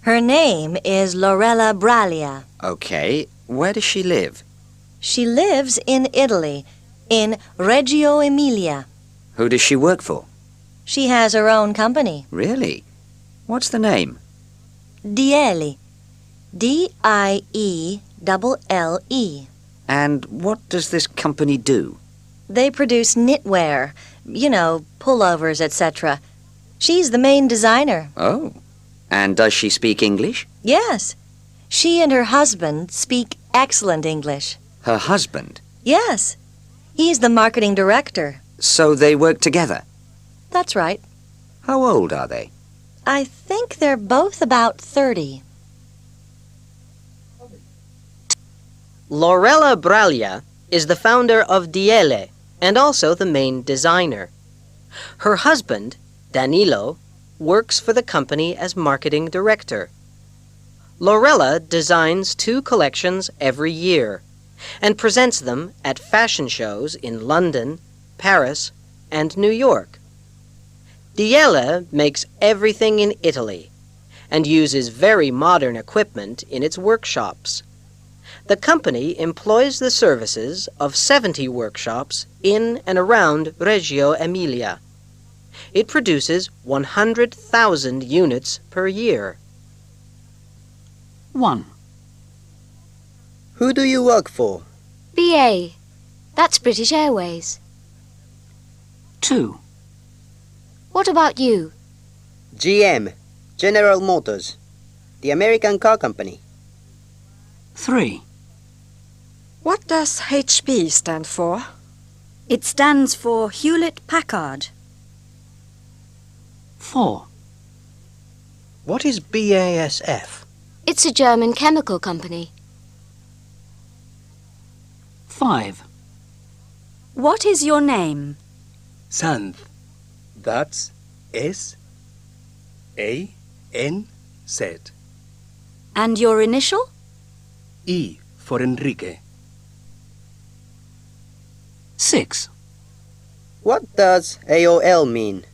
Her name is Lorella Bralia. Okay. Where does she live? She lives in Italy, in Reggio Emilia. Who does she work for? She has her own company. Really? What's the name? Diele. Dielle. And what does this company do? They produce knitwear, pullovers, etc. She's the main designer. Oh. And does she speak English? Yes. She and her husband speak excellent English. Her husband? Yes. He's the marketing director. So they work together? That's right. How old are they? I think they're both about 30. Lorella Bralia is the founder of Diele and also the main designer. Her husband, Danilo, works for the company as marketing director. Lorella designs 2 collections every year and presents them at fashion shows in London, Paris, and New York. Diele makes everything in Italy and uses very modern equipment in its workshops. The company employs the services of 70 workshops in and around Reggio Emilia. It produces 100,000 units per year. 1. Who do you work for? BA. That's British Airways. 2. What about you? GM, General Motors, the American car company. 3. What does HP stand for? It stands for Hewlett-Packard. 4. What is BASF? It's a German chemical company. 5. What is your name? Sanz. That's S-A-N-Z. And your initial? E for Enrique. 6. What does AOL mean?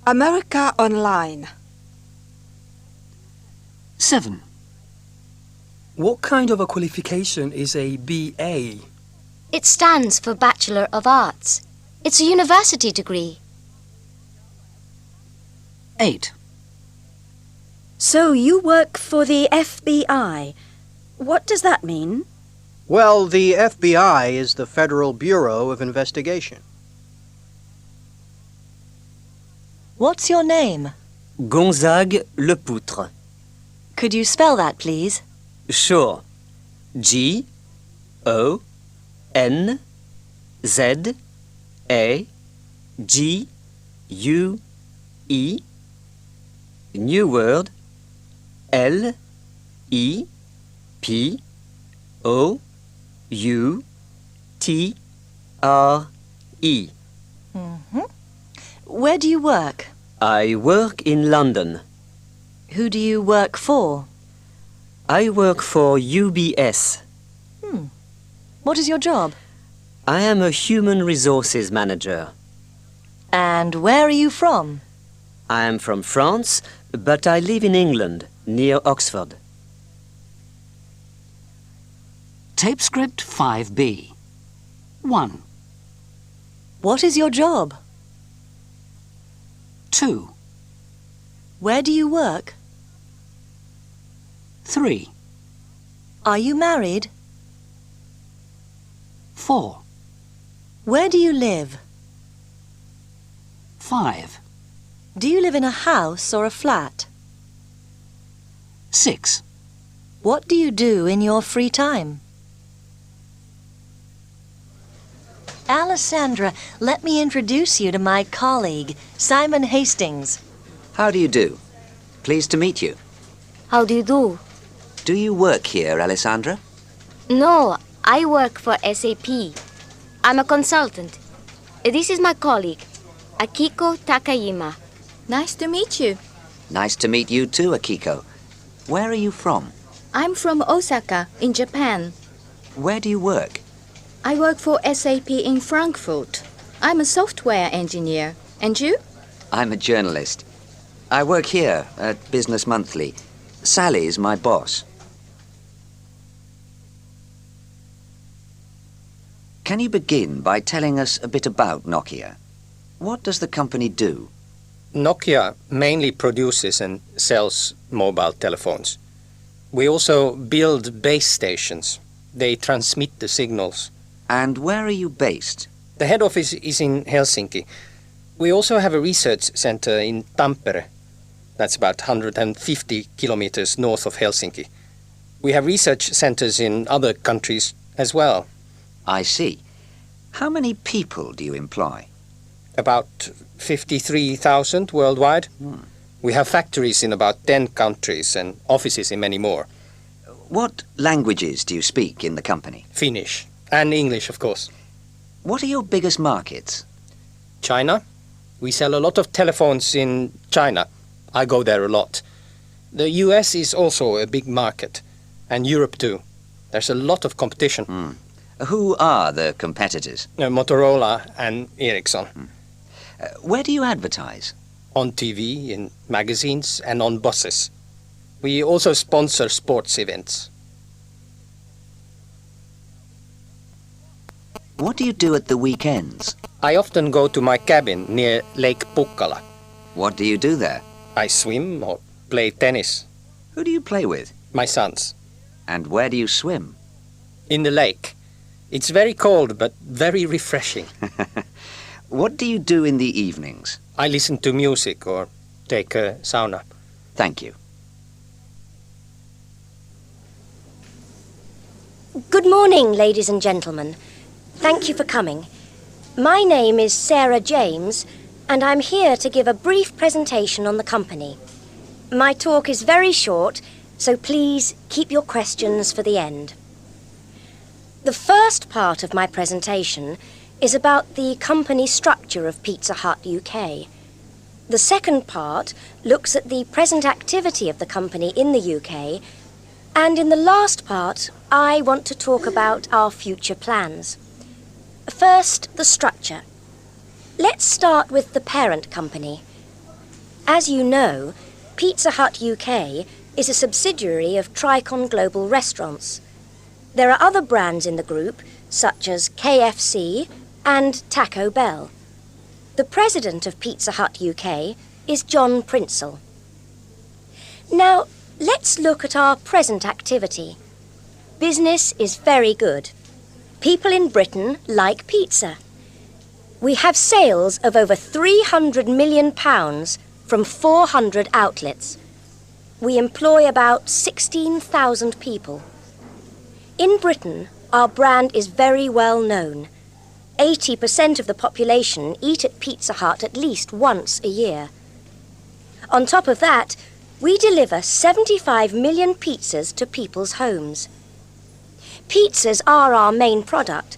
America Online. 7. What kind of a qualification is a BA? It stands for Bachelor of Arts. It's a university degree. 8. So you work for the FBI. What does that mean? Well, the FBI is the Federal Bureau of Investigation. What's your name? Gonzague Lepoutre. Could you spell that, please? Sure. G-O-N-Z-A-G-U-E. New word. L-E-P-O-U-T-R-E. Where do you work? I work in London. Who do you work for? I work for UBS. What is your job? I am a human resources manager. And where are you from? I am from France, but I live in England, near Oxford. Tape script 5B. 1. What is your job? 2. Where do you work? 3. Are you married? 4. Where do you live? 5. Do you live in a house or a flat? 6. What do you do in your free time? Alessandra, let me introduce you to my colleague, Simon Hastings. How do you do? Pleased to meet you. How do you do? Do you work here, Alessandra? No, I work for SAP. I'm a consultant. This is my colleague, Akiko Takayama. Nice to meet you. Nice to meet you too, Akiko. Where are you from? I'm from Osaka, in Japan. Where do you work? I work for SAP in Frankfurt. I'm a software engineer. And you? I'm a journalist. I work here at Business Monthly. Sally's my boss. Can you begin by telling us a bit about Nokia? What does the company do? Nokia mainly produces and sells mobile telephones. We also build base stations. They transmit the signals. And where are you based? The head office is in Helsinki. We also have a research center in Tampere. That's about 150 kilometers north of Helsinki. We have research centers in other countries as well. I see. How many people do you employ? About 53,000 worldwide. We have factories in about 10 countries and offices in many more. What languages do you speak in the company? Finnish and English, of course. What are your biggest markets? China. We sell a lot of telephones in China. I go there a lot. The US is also a big market, and Europe too. There's a lot of competition. Who are the competitors? Motorola and Ericsson. Where do you advertise? On TV, in magazines, and on buses. We also sponsor sports events. What do you do at the weekends? I often go to my cabin near Lake Pukkala. What do you do there? I swim or play tennis. Who do you play with? My sons. And where do you swim? In the lake. It's very cold, but very refreshing. What do you do in the evenings? I listen to music or take a sauna. Thank you. Good morning, ladies and gentlemen. Thank you for coming. My name is Sarah James, and I'm here to give a brief presentation on the company. My talk is very short, so please keep your questions for the end. The first part of my presentation is about the company structure of Pizza Hut UK. The second part looks at the present activity of the company in the UK, and in the last part, I want to talk about our future plans. First, the structure. Let's start with the parent company. As you know, Pizza Hut UK is a subsidiary of Tricon Global Restaurants. There are other brands in the group, such as KFC and Taco Bell. The president of Pizza Hut UK is John Princeell. Now, let's look at our present activity. Business is very good. People in Britain like pizza. We have sales of over £300 million from 400 outlets. We employ about 16,000 people. In Britain, our brand is very well known. 80% of the population eat at Pizza Hut at least once a year. On top of that, we deliver 75 million pizzas to people's homes. Pizzas are our main product,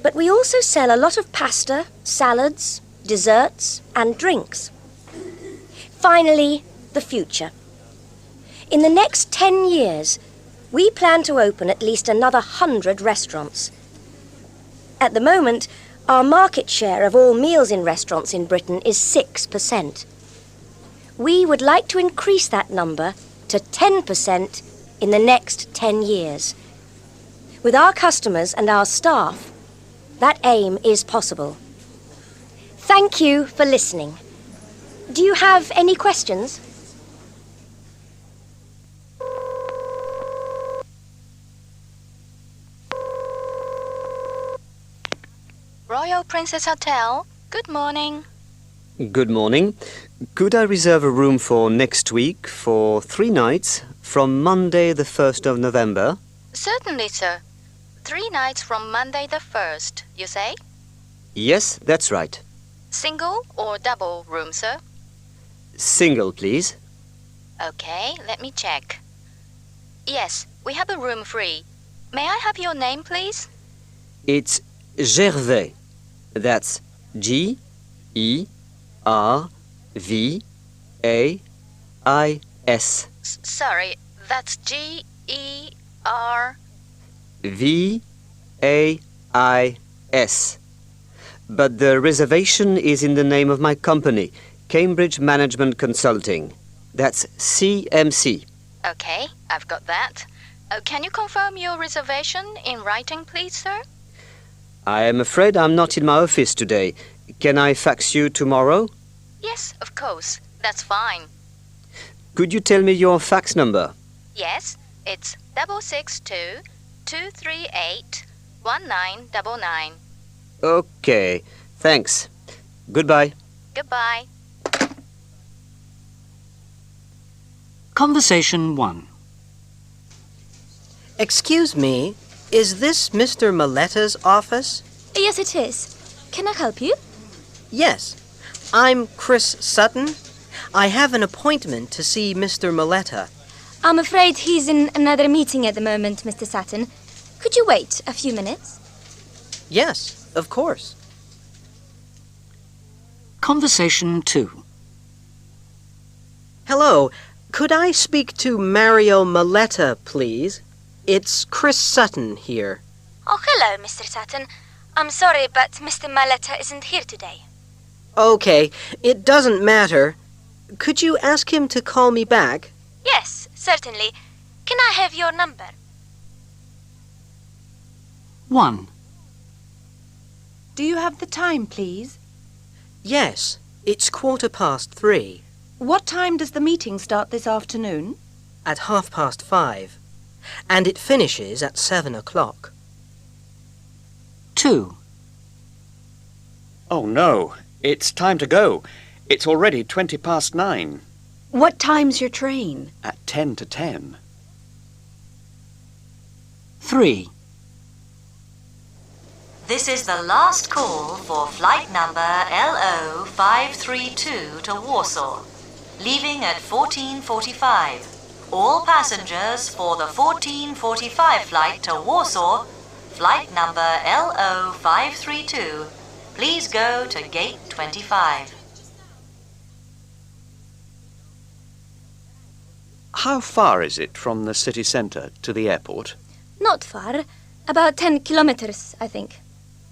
but we also sell a lot of pasta, salads, desserts, and drinks. Finally, the future. In the next 10 years, we plan to open at least another 100 restaurants. At the moment, our market share of all meals in restaurants in Britain is 6%. We would like to increase that number to 10% in the next 10 years. With our customers and our staff, that aim is possible. Thank you for listening. Do you have any questions? Royal Princess Hotel, good morning. Good morning. Could I reserve a room for next week for 3 nights from Monday the 1st of November? Certainly, sir. 3 nights from Monday the 1st, you say? Yes, that's right. Single or double room, sir? Single, please. Okay, let me check. Yes, we have a room free. May I have your name, please? It's Gervais. That's Gervais. Sorry, that's G-E-R... VAIS. But the reservation is in the name of my company, Cambridge Management Consulting. That's CMC. Okay, I've got that. Can you confirm your reservation in writing, please, sir? I am afraid I'm not in my office today. Can I fax you tomorrow? Yes, of course. That's fine. Could you tell me your fax number? Yes, it's 662-238-1999. Okay, thanks. Goodbye. Goodbye. Conversation 1. Excuse me, is this Mr. Maletta's office? Yes, it is. Can I help you? Yes. I'm Chris Sutton. I have an appointment to see Mr. Maletta. I'm afraid he's in another meeting at the moment, Mr. Sutton. Could you wait a few minutes? Yes, of course. Conversation 2. Hello, could I speak to Mario Maletta, please? It's Chris Sutton here. Oh, hello, Mr. Sutton. I'm sorry, but Mr. Maletta isn't here today. Okay, it doesn't matter. Could you ask him to call me back? Yes, certainly. Can I have your number? 1. Do you have the time, please? Yes, it's 3:15. What time does the meeting start this afternoon? At 5:30. And it finishes at 7 o'clock. 2. Oh, no. It's time to go. It's already 9:20. What time's your train? At 10 to 10. 3. This is the last call for flight number LO532 to Warsaw, leaving at 14:45. All passengers for the 14:45 flight to Warsaw, flight number LO532, please go to gate 25. How far is it from the city centre to the airport? Not far. About 10 kilometers, I think.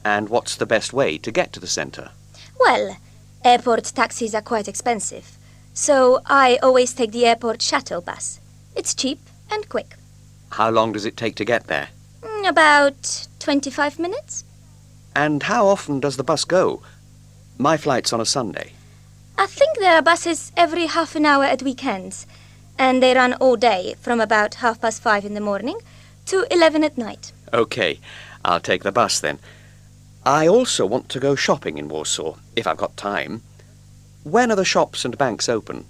And what's the best way to get to the centre? Well, airport taxis are quite expensive, so I always take the airport shuttle bus. It's cheap and quick. How long does it take to get there? About 25 minutes. And how often does the bus go? My flight's on a Sunday. I think there are buses every half an hour at weekends, and they run all day from about 5:30 in the morning to 11 at night. OK, I'll take the bus then. I also want to go shopping in Warsaw, if I've got time. When are the shops and banks open?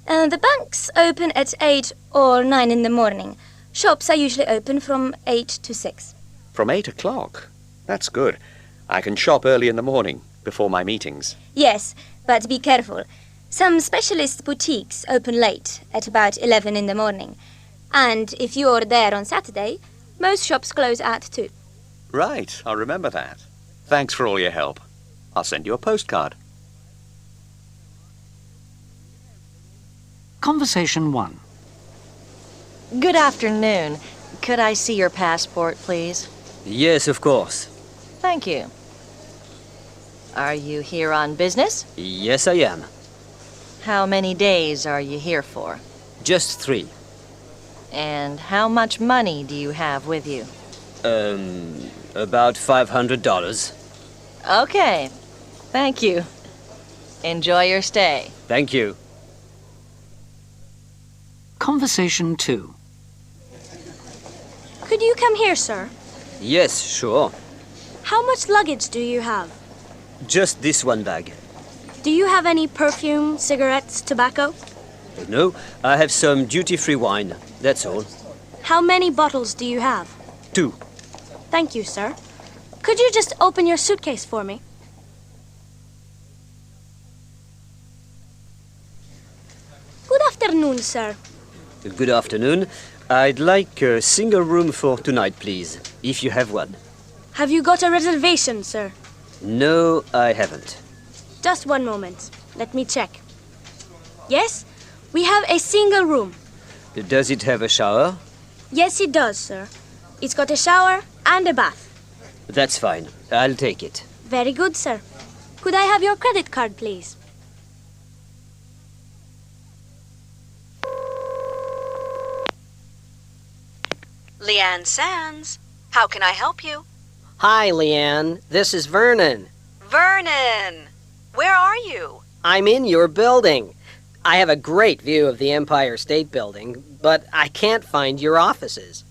The banks open at 8 or 9 in the morning. Shops are usually open from 8 to 6. From 8 o'clock? That's good. I can shop early in the morning, before my meetings. Yes, but be careful. Some specialist boutiques open late, at about 11 in the morning. And if you're there on Saturday, most shops close at 2. Right, I'll remember that. Thanks for all your help. I'll send you a postcard. Conversation 1. Good afternoon. Could I see your passport, please? Yes, of course. Thank you. Are you here on business? Yes, I am. How many days are you here for? Just 3. And how much money do you have with you? About $500. Okay. Thank you. Enjoy your stay. Thank you. Conversation 2. Could you come here, sir? Yes, sure. How much luggage do you have? Just this one bag. Do you have any perfume, cigarettes, tobacco? No, I have some duty-free wine. That's all. How many bottles do you have? 2. Thank you, sir. Could you just open your suitcase for me? Good afternoon, sir. Good afternoon. I'd like a single room for tonight, please, if you have one. Have you got a reservation, sir? No, I haven't. Just one moment. Let me check. Yes, we have a single room. Does it have a shower? Yes, it does, sir. It's got a shower and a bath. That's fine. I'll take it. Very good, sir. Could I have your credit card, please? Leanne Sands. How can I help you? Hi, Leanne. This is Vernon. Vernon! Where are you? I'm in your building. I have a great view of the Empire State Building, but I can't find your offices.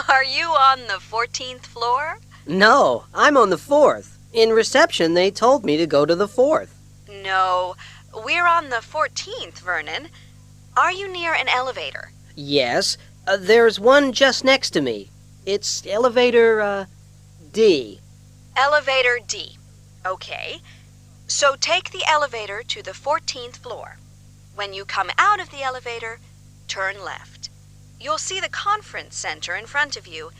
Are you on the 14th floor? No, I'm on the 4th. In reception, they told me to go to the 4th. No, we're on the 14th, Vernon. Are you near an elevator? Yes, there's one just next to me. It's elevator, D. Elevator D. Okay. So take the elevator to the 14th floor. When you come out of the elevator, turn left. You'll see the conference center in front of you.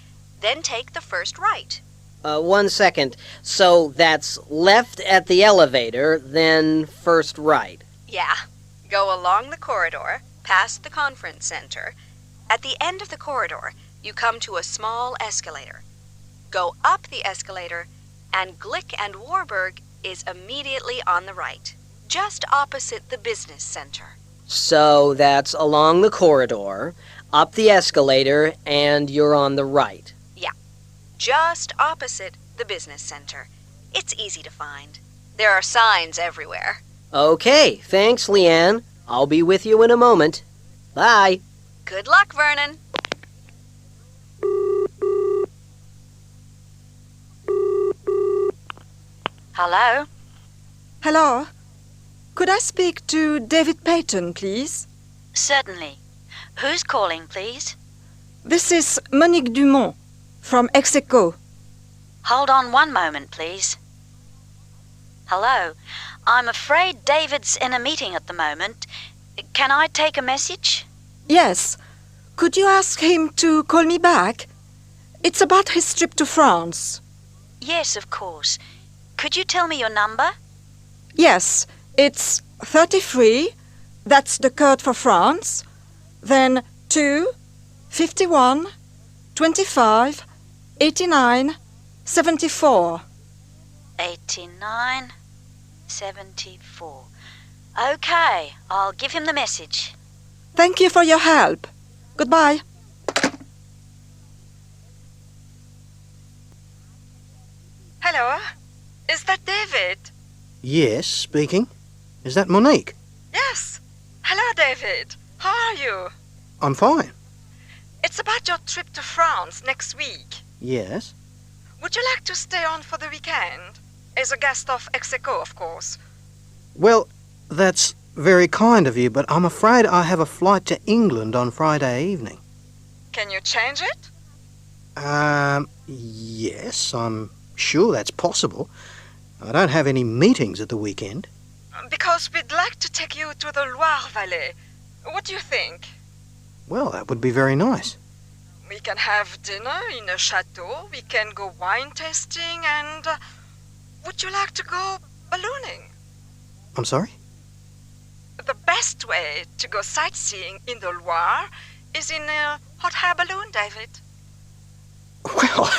Then take the first right. 1 second. So that's left at the elevator, then first right. Yeah. Go along the corridor, past the conference center. At the end of the corridor, you come to a small escalator. Go up the escalator, and Glick and Warburg is immediately on the right, just opposite the business center. So that's along the corridor, up the escalator, and you're on the right. Yeah, just opposite the business center. It's easy to find. There are signs everywhere. Okay, thanks, Leanne. I'll be with you in a moment. Bye. Good luck, Vernon. Hello? Hello? Could I speak to David Payton, please? Certainly. Who's calling, please? This is Monique Dumont from Execo. Hold on one moment, please. Hello. I'm afraid David's in a meeting at the moment. Can I take a message? Yes. Could you ask him to call me back? It's about his trip to France. Yes, of course. Could you tell me your number? Yes, it's 33. That's the code for France. Then 2, 51, 25, 89, 74. 89, 74. Okay, I'll give him the message. Thank you for your help. Goodbye. Hello? Is that David? Yes, speaking. Is that Monique? Yes. Hello, David. How are you? I'm fine. It's about your trip to France next week. Yes. Would you like to stay on for the weekend? As a guest of Execo, of course. Well, that's very kind of you, but I'm afraid I have a flight to England on Friday evening. Can you change it? Yes, I'm sure that's possible. I don't have any meetings at the weekend. Because we'd like to take you to the Loire Valley. What do you think? Well, that would be very nice. We can have dinner in a chateau, we can go wine tasting, and would you like to go ballooning? I'm sorry? The best way to go sightseeing in the Loire is in a hot air balloon, David. Well,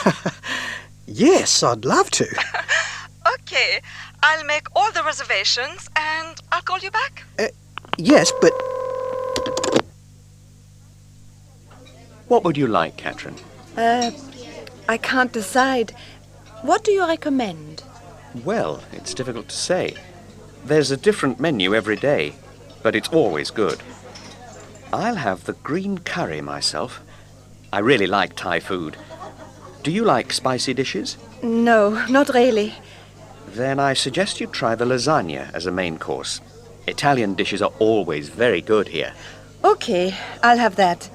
yes, I'd love to. Okay, I'll make all the reservations and I'll call you back. Yes, but... What would you like, Catherine? I can't decide. What do you recommend? Well, it's difficult to say. There's a different menu every day, but it's always good. I'll have the green curry myself. I really like Thai food. Do you like spicy dishes? No, not really. Then I suggest you try the lasagna as a main course. Italian dishes are always very good here. Okay, I'll have that.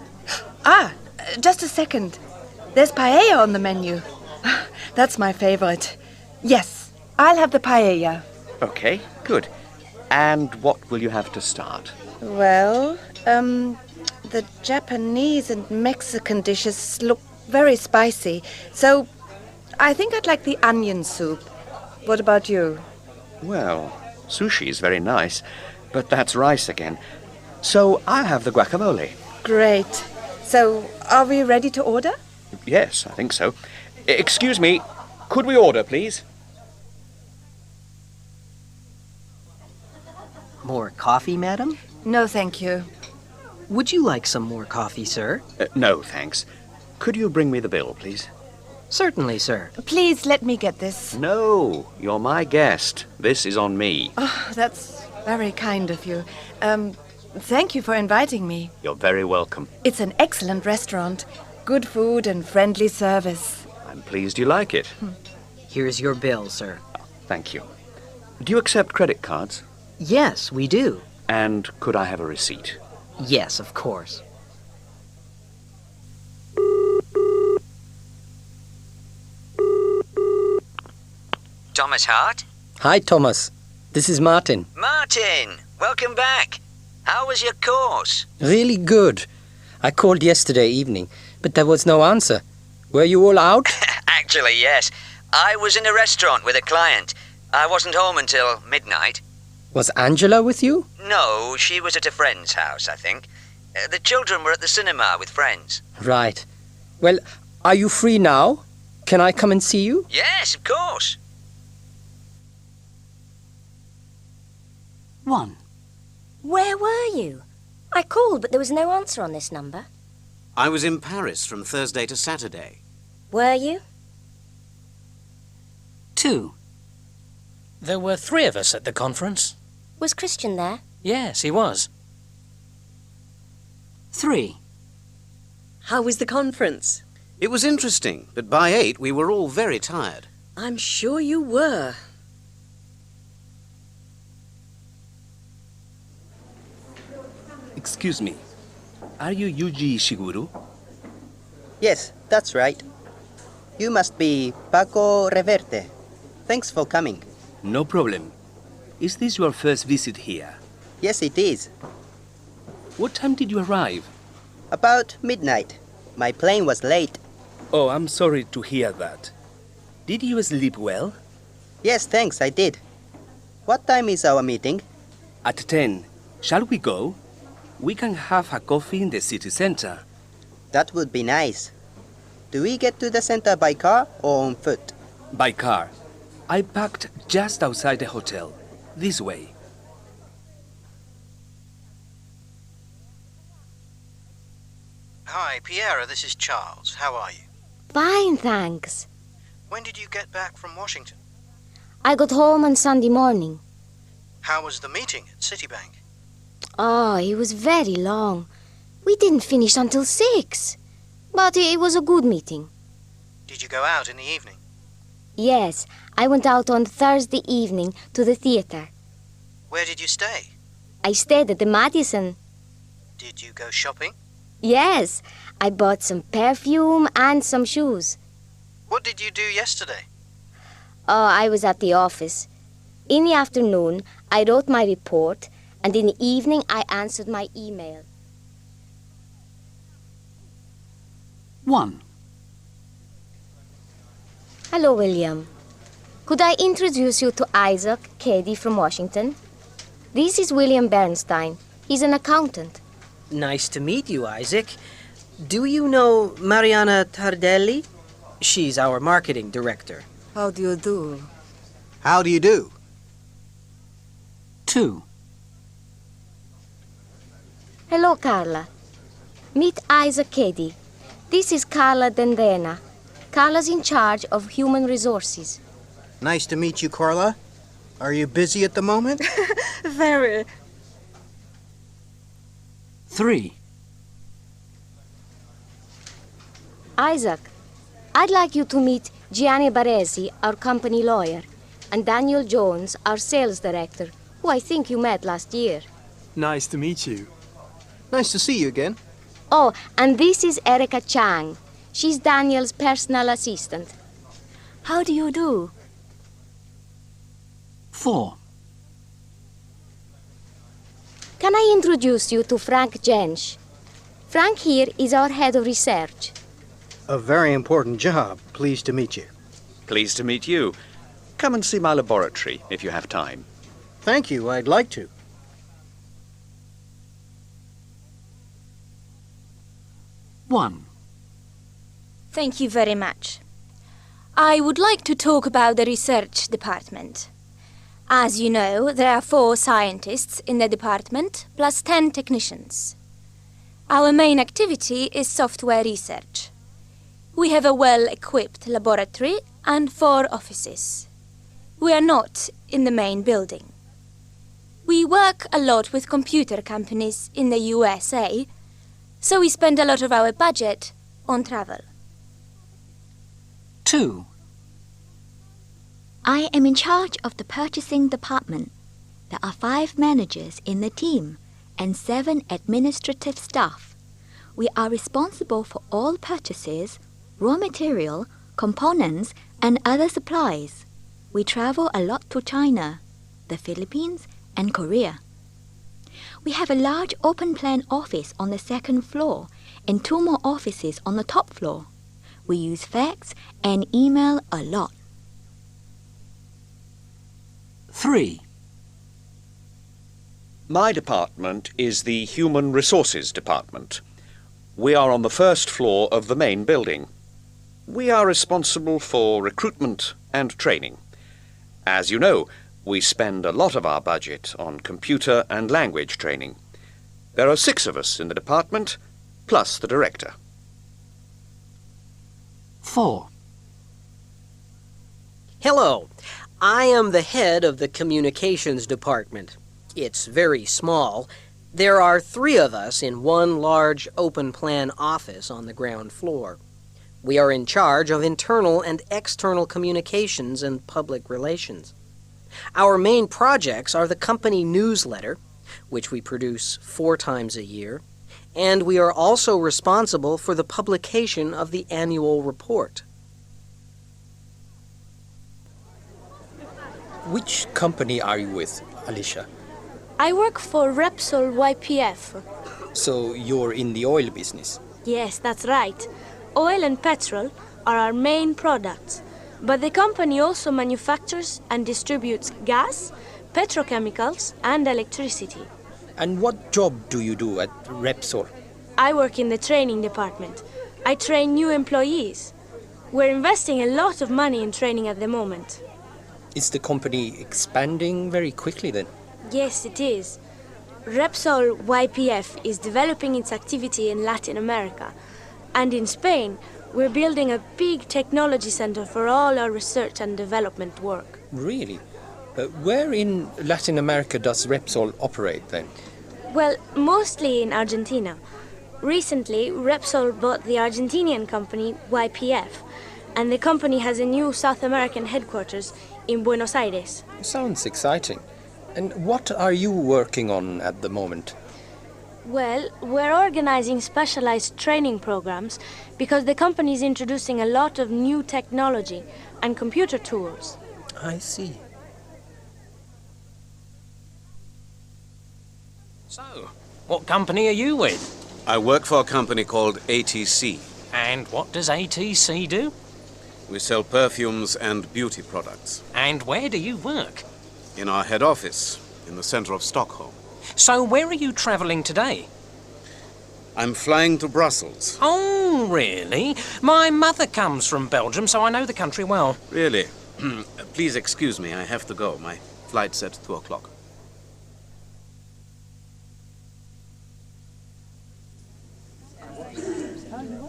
Just a second. There's paella on the menu. That's my favorite. Yes, I'll have the paella. Okay, good. And what will you have to start? Well, the Japanese and Mexican dishes look very spicy, so I think I'd like the onion soup. What about you? Well, sushi is very nice, but that's rice again. So I'll have the guacamole. Great. So, are we ready to order? Yes, I think so. Excuse me, could we order, please? More coffee, madam? No, thank you. Would you like some more coffee, sir? No, thanks. Could you bring me the bill, please? Certainly, sir. Please let me get this. No, you're my guest. This is on me. Oh, that's very kind of you. Thank you for inviting me. You're very welcome. It's an excellent restaurant. Good food and friendly service. I'm pleased you like it. Here's your bill, sir. Thank you. Do you accept credit cards? Yes, we do. And could I have a receipt? Yes, of course. Thomas Hart? Hi, Thomas. This is Martin. Martin, welcome back. How was your course? Really good. I called yesterday evening, but there was no answer. Were you all out? Actually, yes. I was in a restaurant with a client. I wasn't home until midnight. Was Angela with you? No, she was at a friend's house, I think. The children were at the cinema with friends. Right. Well, are you free now? Can I come and see you? Yes, of course. 1. Where were you? I called, but there was no answer on this number. I was in Paris from Thursday to Saturday. Were you? 2. There were 3 of us at the conference. Was Christian there? Yes, he was. 3. How was the conference? It was interesting, but by 8 we were all very tired. I'm sure you were. Excuse me. Are you Yuji Ishiguro? Yes, that's right. You must be Paco Reverte. Thanks for coming. No problem. Is this your first visit here? Yes, it is. What time did you arrive? About midnight. My plane was late. Oh, I'm sorry to hear that. Did you sleep well? Yes, thanks, I did. What time is our meeting? At 10. Shall we go? We can have a coffee in the city center. That would be nice. Do we get to the center by car or on foot? By car. I parked just outside the hotel. This way. Hi, Piera, this is Charles. How are you? Fine, thanks. When did you get back from Washington? I got home on Sunday morning. How was the meeting at Citibank? Oh, it was very long. We didn't finish until 6. But it was a good meeting. Did you go out in the evening? Yes, I went out on Thursday evening to the theater. Where did you stay? I stayed at the Madison. Did you go shopping? Yes, I bought some perfume and some shoes. What did you do yesterday? Oh, I was at the office. In the afternoon, I wrote my report, and in the evening, I answered my email. 1. Hello, William. Could I introduce you to Isaac Cady from Washington? This is William Bernstein. He's an accountant. Nice to meet you, Isaac. Do you know Mariana Tardelli? She's our marketing director. How do you do? How do you do? 2. Hello, Carla. Meet Isaac Cady. This is Carla Dendena. Carla's in charge of human resources. Nice to meet you, Carla. Are you busy at the moment? Very. 3. Isaac, I'd like you to meet Gianni Baresi, our company lawyer, and Daniel Jones, our sales director, who I think you met last year. Nice to meet you. Nice to see you again. Oh, and this is Erica Chang. She's Daniel's personal assistant. How do you do? 4. Can I introduce you to Frank Jensch? Frank here is our head of research. A very important job. Pleased to meet you. Pleased to meet you. Come and see my laboratory if you have time. Thank you. I'd like to. 1. Thank you very much. I would like to talk about the research department. As you know, there are 4 scientists in the department, plus 10 technicians. Our main activity is software research. We have a well-equipped laboratory and 4 offices. We are not in the main building. We work a lot with computer companies in the USA, so we spend a lot of our budget on travel. 2. I am in charge of the purchasing department. There are 5 managers in the team and 7 administrative staff. We are responsible for all purchases, raw material, components, and other supplies. We travel a lot to China, the Philippines, and Korea. We have a large open-plan office on the 2nd floor and 2 more offices on the top floor. We use fax and email a lot. 3. My department is the Human Resources Department. We are on the 1st floor of the main building. We are responsible for recruitment and training. As you know, we spend a lot of our budget on computer and language training. There are 6 of us in the department, plus the director. 4. Hello, I am the head of the communications department. It's very small. There are 3 of us in one large open-plan office on the ground floor. We are in charge of internal and external communications and public relations. Our main projects are the company newsletter, which we produce 4 times a year, and we are also responsible for the publication of the annual report. Which company are you with, Alicia? I work for Repsol YPF. So you're in the oil business? Yes, that's right. Oil and petrol are our main products, but the company also manufactures and distributes gas, petrochemicals, and electricity. And what job do you do at Repsol? I work in the training department. I train new employees. We're investing a lot of money in training at the moment. Is the company expanding very quickly then? Yes, it is. Repsol YPF is developing its activity in Latin America. And in Spain, we're building a big technology center for all our research and development work. Really? Where in Latin America does Repsol operate then? Well, mostly in Argentina. Recently, Repsol bought the Argentinian company YPF, and the company has a new South American headquarters in Buenos Aires. Sounds exciting. And what are you working on at the moment? Well, we're organizing specialized training programs because the company is introducing a lot of new technology and computer tools. I see. So, what company are you with? I work for a company called ATC. And what does ATC do? We sell perfumes and beauty products. And where do you work? In our head office, in the center of Stockholm. So where are you travelling today? I'm flying to Brussels. Oh, really? My mother comes from Belgium, so I know the country well. Really? Please excuse me, I have to go. My flight's at 2 o'clock.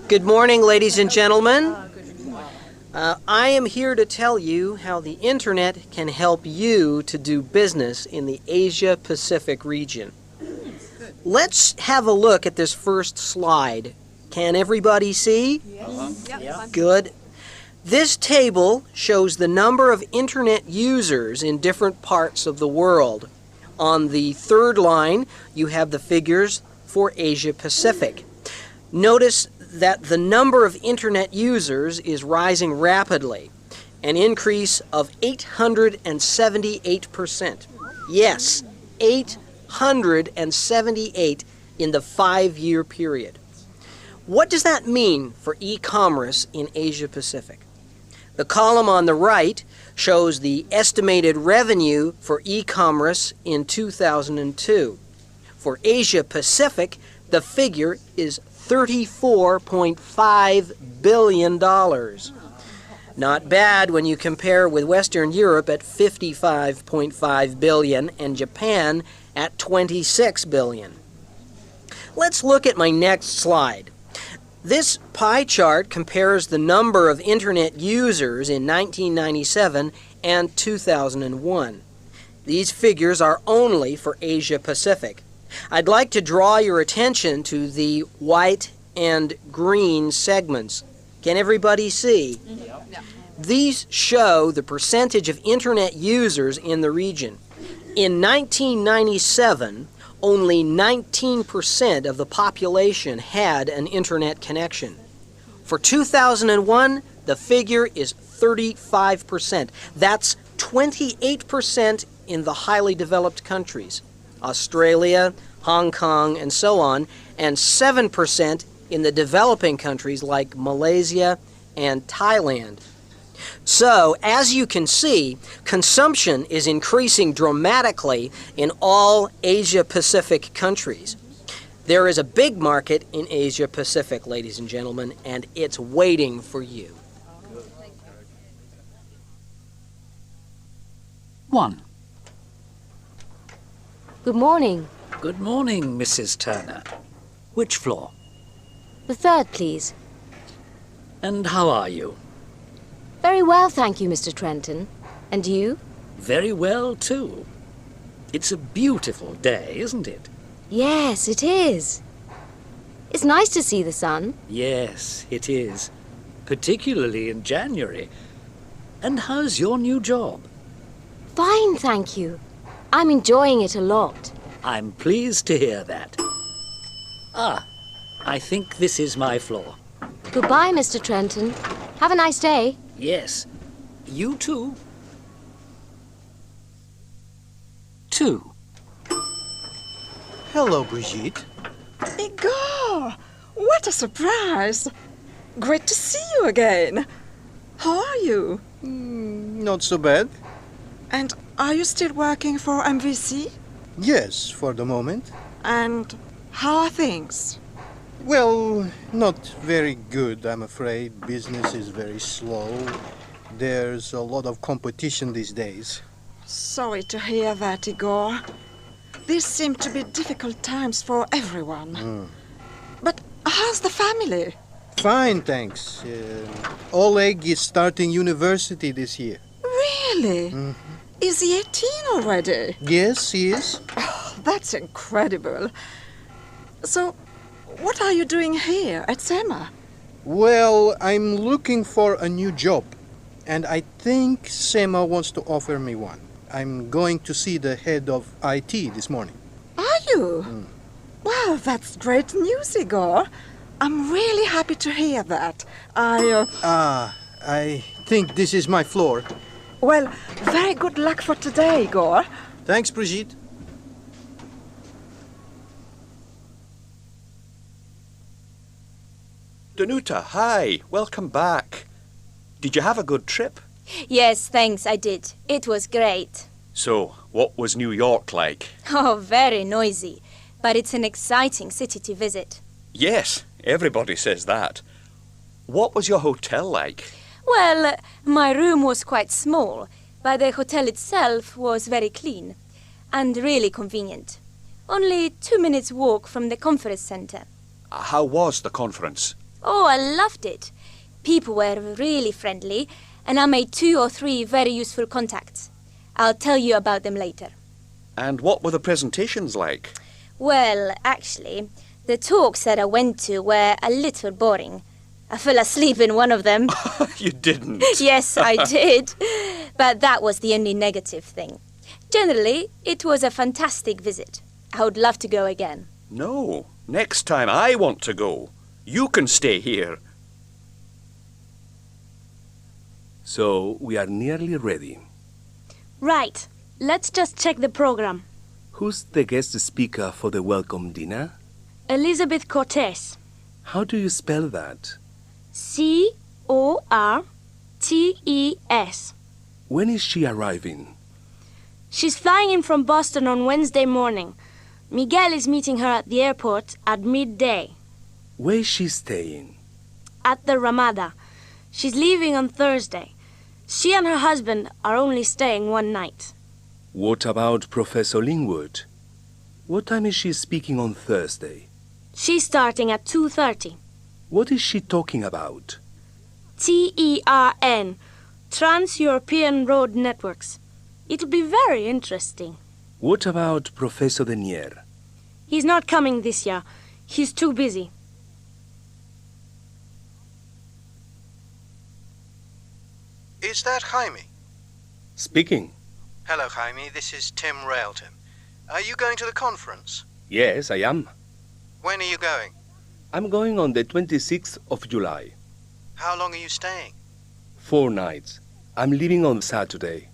Good morning, ladies and gentlemen. I am here to tell you how the Internet can help you to do business in the Asia-Pacific region. Let's have a look at this first slide. Can everybody see? Good. This table shows the number of Internet users in different parts of the world. On the third line, you have the figures for Asia-Pacific. Notice that the number of Internet users is rising rapidly, an increase of 878%. Yes, 878 in the 5-year period. What does that mean for e-commerce in Asia-Pacific? The column on the right shows the estimated revenue for e-commerce in 2002. For Asia-Pacific, the figure is $34.5 billion. Not bad when you compare with Western Europe at $55.5 billion and Japan at $26 billion. Let's look at my next slide. This pie chart compares the number of Internet users in 1997 and 2001. These figures are only for Asia Pacific. I'd like to draw your attention to the white and green segments. Can everybody see? These show the percentage of Internet users in the region. In 1997, only 19% of the population had an Internet connection. For 2001, the figure is 35%. That's 28% in the highly developed countries, Australia, Hong Kong, and so on, and 7% in the developing countries like Malaysia and Thailand. So, as you can see, consumption is increasing dramatically in all Asia-Pacific countries. There is a big market in Asia-Pacific, ladies and gentlemen, and it's waiting for you. 1. Good morning. Good morning, Mrs. Turner. Which floor? The third, please. And how are you? Very well, thank you, Mr. Trenton. And you? Very well, too. It's a beautiful day, isn't it? Yes, it is. It's nice to see the sun. Yes, it is. Particularly in January. And how's your new job? Fine, thank you. I'm enjoying it a lot. I'm pleased to hear that. Ah, I think this is my floor. Goodbye, Mr. Trenton. Have a nice day. Yes. You too. 2. Hello, Brigitte. Igor! What a surprise! Great to see you again. How are you? Not so bad. And are you still working for MVC? Yes, for the moment. And how are things? Well, not very good, I'm afraid. Business is very slow. There's a lot of competition these days. Sorry to hear that, Igor. These seem to be difficult times for everyone. But how's the family? Fine, thanks. Oleg is starting university this year. Really? Is he 18 already? Yes, he is. Oh, that's incredible. So, what are you doing here at SEMA? Well, I'm looking for a new job. And I think SEMA wants to offer me one. I'm going to see the head of IT this morning. Are you? Well, that's great news, Igor. I'm really happy to hear that. I think this is my floor. Well, very good luck for today, Igor. Thanks, Brigitte. Danuta, hi. Welcome back. Did you have a good trip? Yes, thanks, I did. It was great. So, what was New York like? Oh, very noisy. But it's an exciting city to visit. Yes, everybody says that. What was your hotel like? Well, my room was quite small, but the hotel itself was very clean and really convenient. Only 2 minutes walk from the conference center. How was the conference? Oh, I loved it. People were really friendly, and I made 2 or 3 very useful contacts. I'll tell you about them later. And what were the presentations like? Well, actually, the talks that I went to were a little boring. I fell asleep in one of them. You didn't? Yes, I did. But that was the only negative thing. Generally, it was a fantastic visit. I would love to go again. No. Next time I want to go. You can stay here. So, we are nearly ready. Right. Let's just check the program. Who's the guest speaker for the welcome dinner? Elizabeth Cortez. How do you spell that? C-O-R-T-E-S. When is she arriving? She's flying in from Boston on Wednesday morning. Miguel is meeting her at the airport at midday. Where is she staying? At the Ramada. She's leaving on Thursday. She and her husband are only staying one night. What about Professor Lingwood? What time is she speaking on Thursday? She's starting at 2:30. What is she talking about? TERN, Trans-European Road Networks. It'll be very interesting. What about Professor Denier? He's not coming this year. He's too busy. Is that Jaime? Speaking. Hello, Jaime. This is Tim Railton. Are you going to the conference? Yes, I am. When are you going? I'm going on the 26th of July. How long are you staying? 4 nights. I'm leaving on Saturday.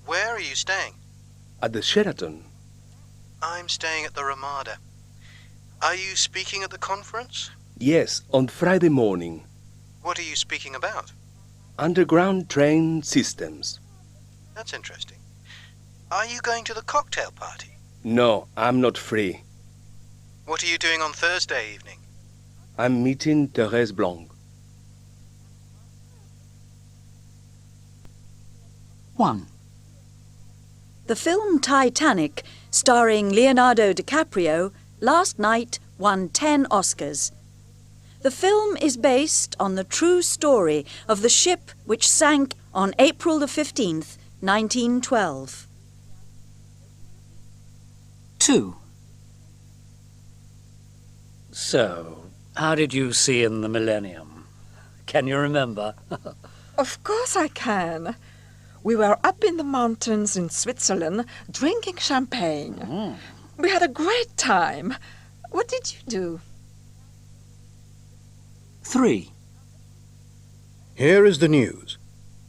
Where are you staying? At the Sheraton. I'm staying at the Ramada. Are you speaking at the conference? Yes, on Friday morning. What are you speaking about? Underground train systems. That's interesting. Are you going to the cocktail party? No, I'm not free. What are you doing on Thursday evening? I'm meeting Thérèse Blanc. 1. The film Titanic, starring Leonardo DiCaprio, last night won 10 Oscars. The film is based on the true story of the ship which sank on April the 15th, 1912. 2. So, how did you see in the millennium? Can you remember? Of course I can. We were up in the mountains in Switzerland drinking champagne. We had a great time. What did you do? 3. Here is the news.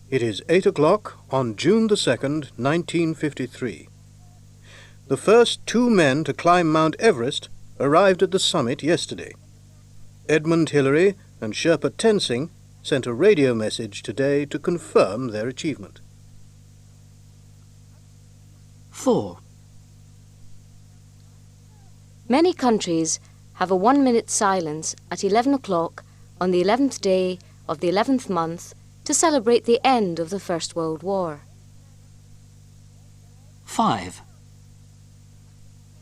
It is 8 o'clock on June the 2nd, 1953. The first 2 men to climb Mount Everest arrived at the summit yesterday. Edmund Hillary and Sherpa Tenzing sent a radio message today to confirm their achievement. 4. Many countries have a 1-minute silence at 11 o'clock on the 11th day of the 11th month to celebrate the end of the First World War. 5.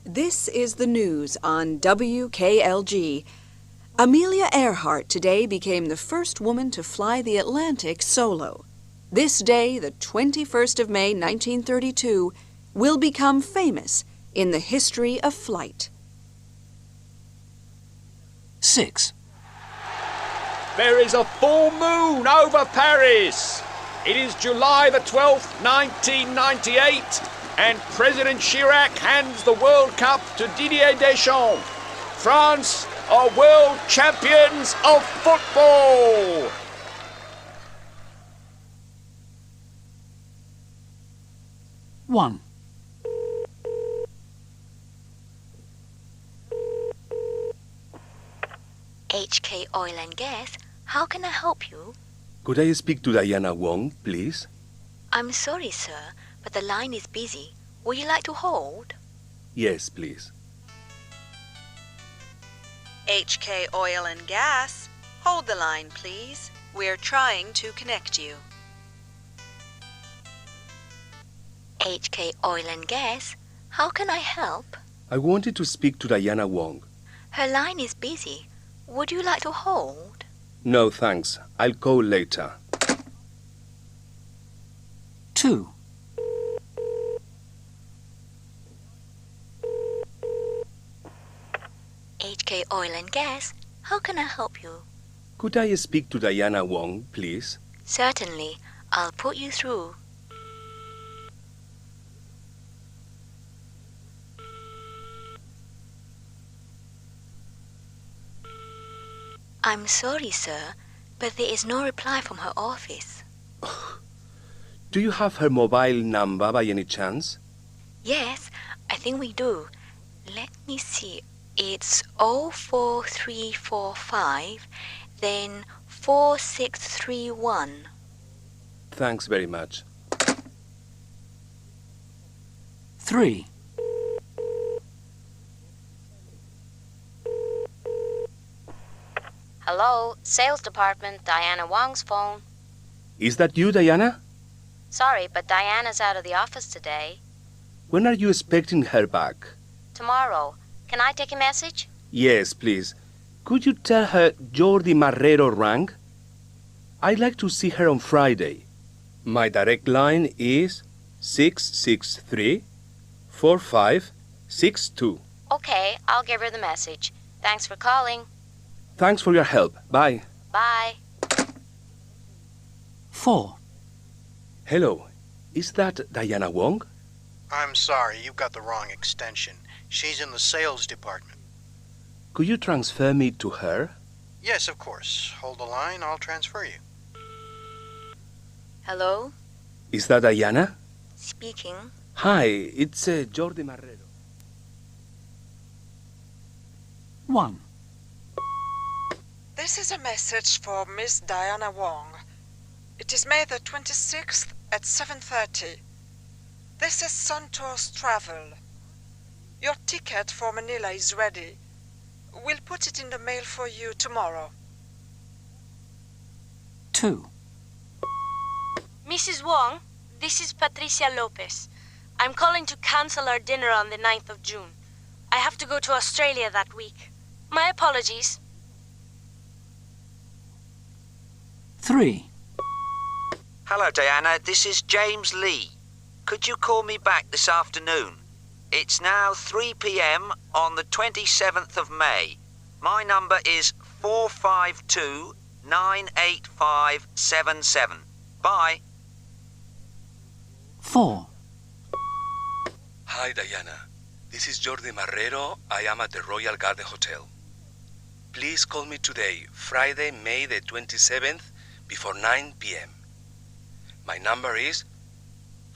This is the news on WKLG. Amelia Earhart today became the first woman to fly the Atlantic solo. This day, the 21st of May, 1932, will become famous in the history of flight. 6. There is a full moon over Paris. It is July the 12th, 1998, and President Chirac hands the World Cup to Didier Deschamps. France are world champions of football. 1. HK Oil and Gas, how can I help you? Could I speak to Diana Wong, please? I'm sorry, sir, but the line is busy. Would you like to hold? Yes, please. HK Oil and Gas, hold the line, please. We're trying to connect you. HK Oil and Gas, how can I help? I wanted to speak to Diana Wong. Her line is busy. Would you like to hold? No, thanks. I'll call later. 2. HK Oil and Gas, how can I help you? Could I speak to Diana Wong, please? Certainly. I'll put you through. I'm sorry, sir, but there is no reply from her office. Do you have her mobile number by any chance? Yes, I think we do. Let me see. It's 04345, then 4631. Thanks very much. 3. Hello, sales department, Diana Wong's phone. Is that you, Diana? Sorry, but Diana's out of the office today. When are you expecting her back? Tomorrow. Can I take a message? Yes, please. Could you tell her Jordi Marrero rang? I'd like to see her on Friday. My direct line is 663-4562. Okay, I'll give her the message. Thanks for calling. Thanks for your help. Bye. Bye. 4. Hello. Is that Diana Wong? I'm sorry, you've got the wrong extension. She's in the sales department. Could you transfer me to her? Yes, of course. Hold the line, I'll transfer you. Hello? Is that Diana? Speaking. Hi, it's Jordi Marrero. 1. This is a message for Miss Diana Wong. It is May the 26th at 7:30. This is Suntour's Travel. Your ticket for Manila is ready. We'll put it in the mail for you tomorrow. 2. Mrs. Wong, this is Patricia Lopez. I'm calling to cancel our dinner on the 9th of June. I have to go to Australia that week. My apologies. 3. Hello, Diana. This is James Lee. Could you call me back this afternoon? It's now 3 p.m. on the 27th of May. My number is 452-98577. Bye. 4. Hi, Diana. This is Jordi Marrero. I am at the Royal Garden Hotel. Please call me today, Friday, May the 27th, before 9 p.m. My number is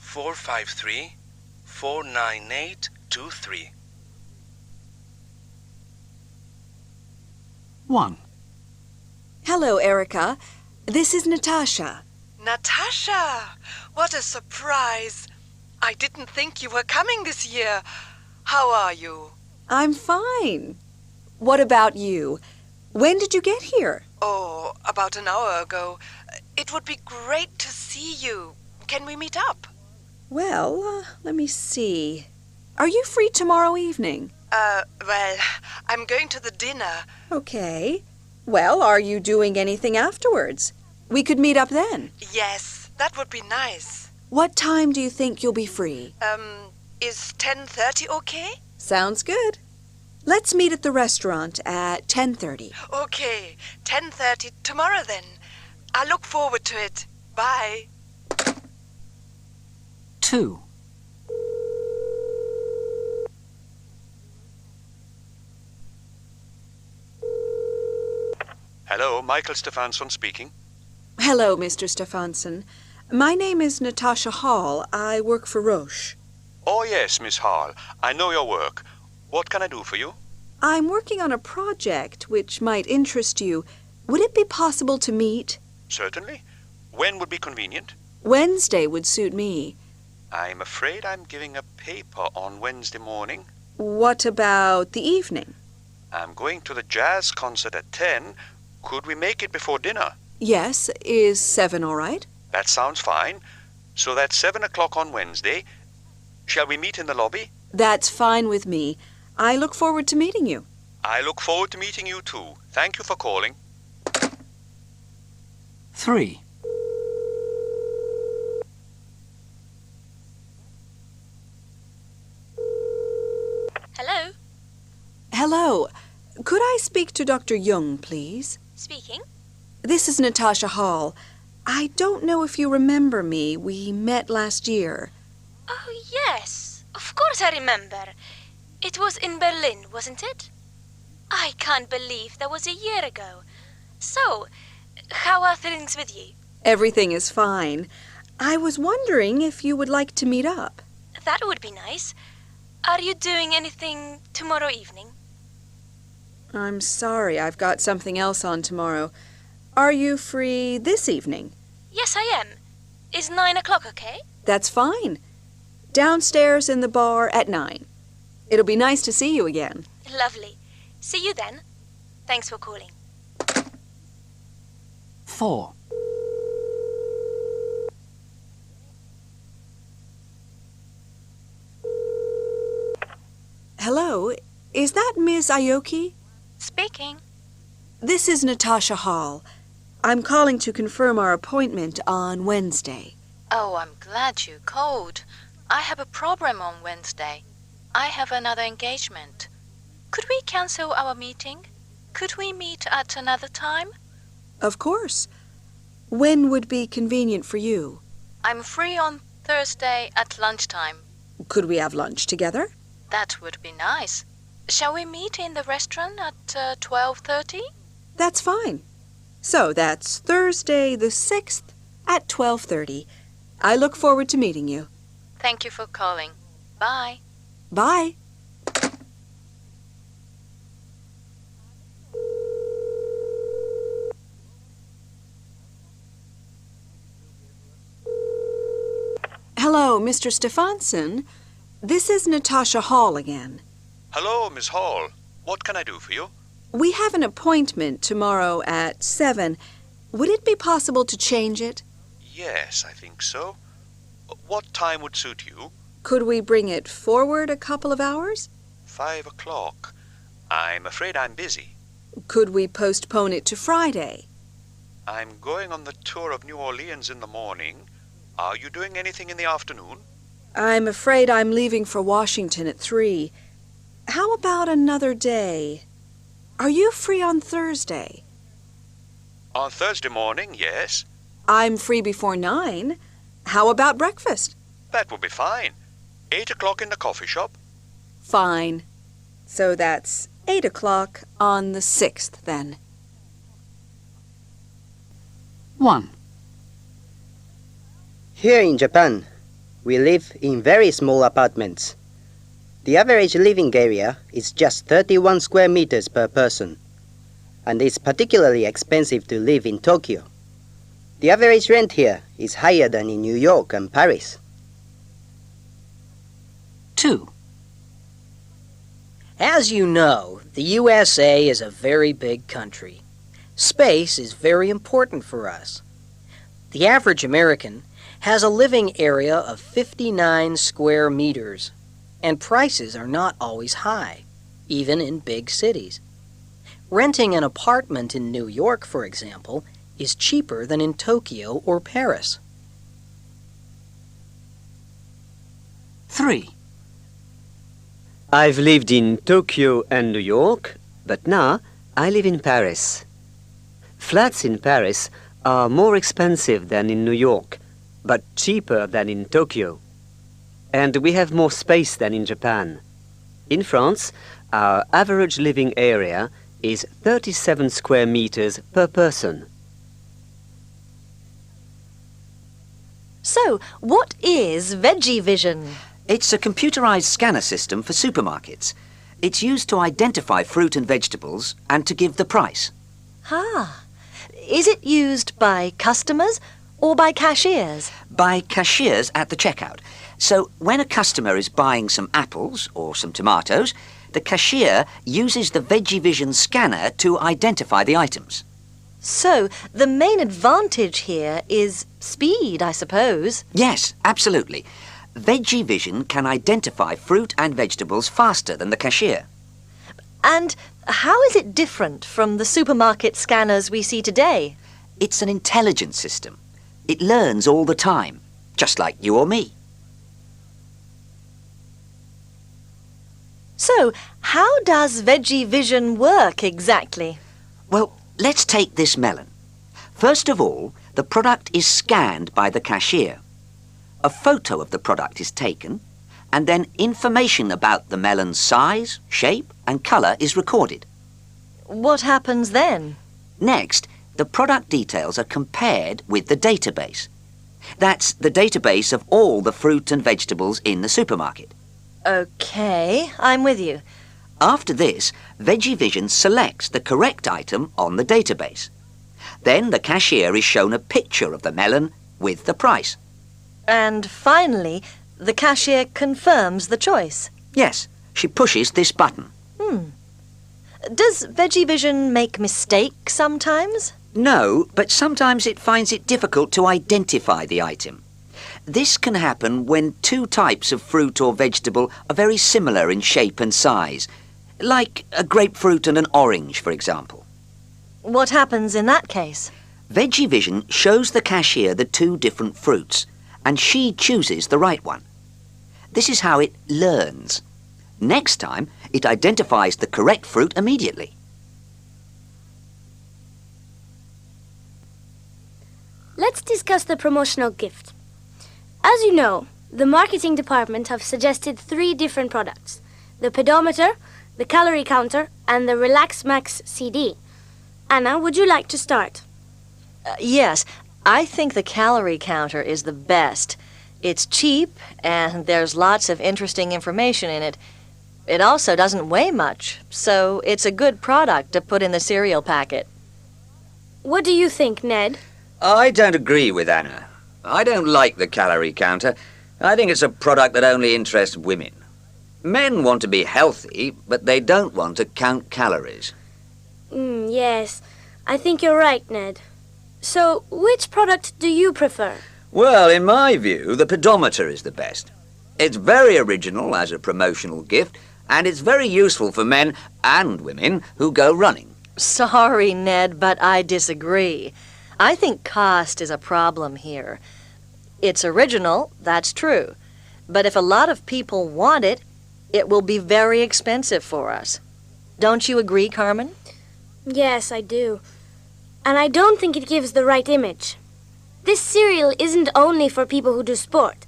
453-49823. 1. Hello, Erica. This is Natasha. Natasha! What a surprise! I didn't think you were coming this year. How are you? I'm fine. What about you? When did you get here? Oh, about an hour ago. It would be great to see you. Can we meet up? Well, let me see. Are you free tomorrow evening? Well, I'm going to the dinner. Okay. Well, are you doing anything afterwards? We could meet up then. Yes, that would be nice. What time do you think you'll be free? Is 10:30 okay? Sounds good. Let's meet at the restaurant at 10:30. Okay, 10:30 tomorrow then. I look forward to it. Bye. 2. Hello, Michael Stefansson speaking. Hello, Mr. Stefansson. My name is Natasha Hall. I work for Roche. Oh, yes, Miss Hall. I know your work. What can I do for you? I'm working on a project which might interest you. Would it be possible to meet? Certainly. When would be convenient? Wednesday would suit me. I'm afraid I'm giving a paper on Wednesday morning. What about the evening? I'm going to the jazz concert at 10. Could we make it before dinner? Yes. Is 7 all right? That sounds fine. So that's 7 o'clock on Wednesday. Shall we meet in the lobby? That's fine with me. I look forward to meeting you. I look forward to meeting you too. Thank you for calling. 3. Hello? Hello. Could I speak to Dr. Jung, please? Speaking. This is Natasha Hall. I don't know if you remember me. We met last year. Oh, yes. Of course I remember. It was in Berlin, wasn't it? I can't believe that was a year ago. So, how are things with you? Everything is fine. I was wondering if you would like to meet up. That would be nice. Are you doing anything tomorrow evening? I'm sorry, I've got something else on tomorrow. Are you free this evening? Yes, I am. Is 9 o'clock okay? That's fine. Downstairs in the bar at 9. It'll be nice to see you again. Lovely. See you then. Thanks for calling. 4. Hello, is that Miss Aoki? Speaking. This is Natasha Hall. I'm calling to confirm our appointment on Wednesday. Oh, I'm glad you called. I have a problem on Wednesday. I have another engagement. Could we cancel our meeting? Could we meet at another time? Of course. When would be convenient for you? I'm free on Thursday at lunchtime. Could we have lunch together? That would be nice. Shall we meet in the restaurant at 12:30? That's fine. So that's Thursday the 6th at 12:30. I look forward to meeting you. Thank you for calling. Bye. Bye. Hello, Mr. Stefansson. This is Natasha Hall again. Hello, Miss Hall. What can I do for you? We have an appointment tomorrow at 7. Would it be possible to change it? Yes, I think so. What time would suit you? Could we bring it forward a couple of hours? 5 o'clock. I'm afraid I'm busy. Could we postpone it to Friday? I'm going on the tour of New Orleans in the morning. Are you doing anything in the afternoon? I'm afraid I'm leaving for Washington at 3. How about another day? Are you free on Thursday? On Thursday morning, yes. I'm free before 9. How about breakfast? That would be fine. 8 o'clock in the coffee shop? Fine. So that's 8 o'clock on the 6th, then. 1. Here in Japan, we live in very small apartments. The average living area is just 31 square meters per person, and it's particularly expensive to live in Tokyo. The average rent here is higher than in New York and Paris. 2. As you know, the USA is a very big country. Space is very important for us. The average American has a living area of 59 square meters, and prices are not always high, even in big cities. Renting an apartment in New York, for example, is cheaper than in Tokyo or Paris. 3. I've lived in Tokyo and New York, but now I live in Paris. Flats in Paris are more expensive than in New York, but cheaper than in Tokyo. And we have more space than in Japan. In France, our average living area is 37 square meters per person. So, what is Veggie Vision? It's a computerized scanner system for supermarkets. It's used to identify fruit and vegetables and to give the price. Ah. Is it used by customers or by cashiers? By cashiers at the checkout. So when a customer is buying some apples or some tomatoes, the cashier uses the Veggie Vision scanner to identify the items. So the main advantage here is speed, I suppose. Yes, absolutely. Veggie Vision can identify fruit and vegetables faster than the cashier. And how is it different from the supermarket scanners we see today? It's an intelligent system. It learns all the time, just like you or me. So, how does Veggie Vision work exactly? Well, let's take this melon. First of all, the product is scanned by the cashier. A photo of the product is taken, and then information about the melon's size, shape, and colour is recorded. What happens then? Next, the product details are compared with the database. That's the database of all the fruit and vegetables in the supermarket. OK, I'm with you. After this, Veggie Vision selects the correct item on the database. Then the cashier is shown a picture of the melon with the price. And finally, the cashier confirms the choice. Yes, she pushes this button. Does Veggie Vision make mistakes sometimes? No, but sometimes it finds it difficult to identify the item. This can happen when two types of fruit or vegetable are very similar in shape and size, like a grapefruit and an orange, for example. What happens in that case? VeggieVision shows the cashier the 2 different fruits, and she chooses the right one. This is how it learns. Next time, it identifies the correct fruit immediately. Let's discuss the promotional gift. As you know, the marketing department have suggested 3 different products: the pedometer, the calorie counter, and the Relax Max CD. Anna, would you like to start? Yes, I think the calorie counter is the best. It's cheap, and there's lots of interesting information in it. It also doesn't weigh much, so it's a good product to put in the cereal packet. What do you think, Ned? I don't agree with Anna. I don't like the calorie counter. I think it's a product that only interests women. Men want to be healthy, but they don't want to count calories. Yes, I think you're right, Ned. So, which product do you prefer? Well, in my view, the pedometer is the best. It's very original as a promotional gift, and it's very useful for men and women who go running. Sorry, Ned, but I disagree. I think cost is a problem here. It's original, that's true. But if a lot of people want it, it will be very expensive for us. Don't you agree, Carmen? Yes, I do. And I don't think it gives the right image. This cereal isn't only for people who do sport.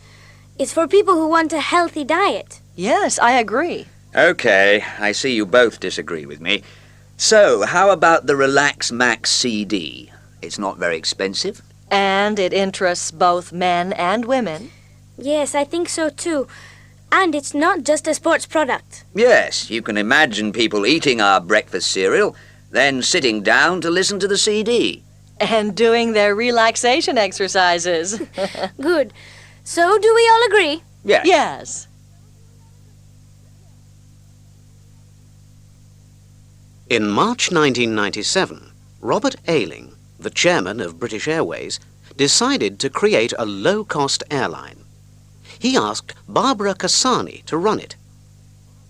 It's for people who want a healthy diet. Yes, I agree. Okay, I see you both disagree with me. So, how about the Relax Max CD? It's not very expensive. And it interests both men and women. Yes, I think so too. And it's not just a sports product. Yes, you can imagine people eating our breakfast cereal, then sitting down to listen to the CD. And doing their relaxation exercises. Good. So, do we all agree? Yes. Yes. In March 1997, Robert Ayling, the chairman of British Airways, decided to create a low-cost airline. He asked Barbara Cassani to run it.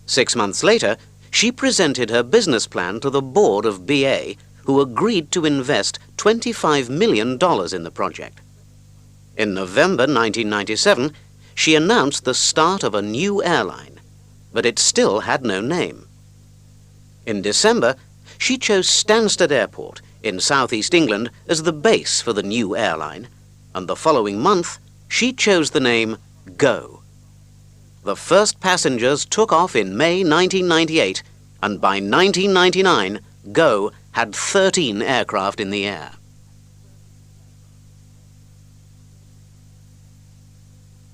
6 months later, she presented her business plan to the board of BA, who agreed to invest $25 million in the project. In November 1997, she announced the start of a new airline, but it still had no name. In December, she chose Stansted Airport in southeast England as the base for the new airline, and the following month, she chose the name Go. The first passengers took off in May 1998, and by 1999, Go had 13 aircraft in the air.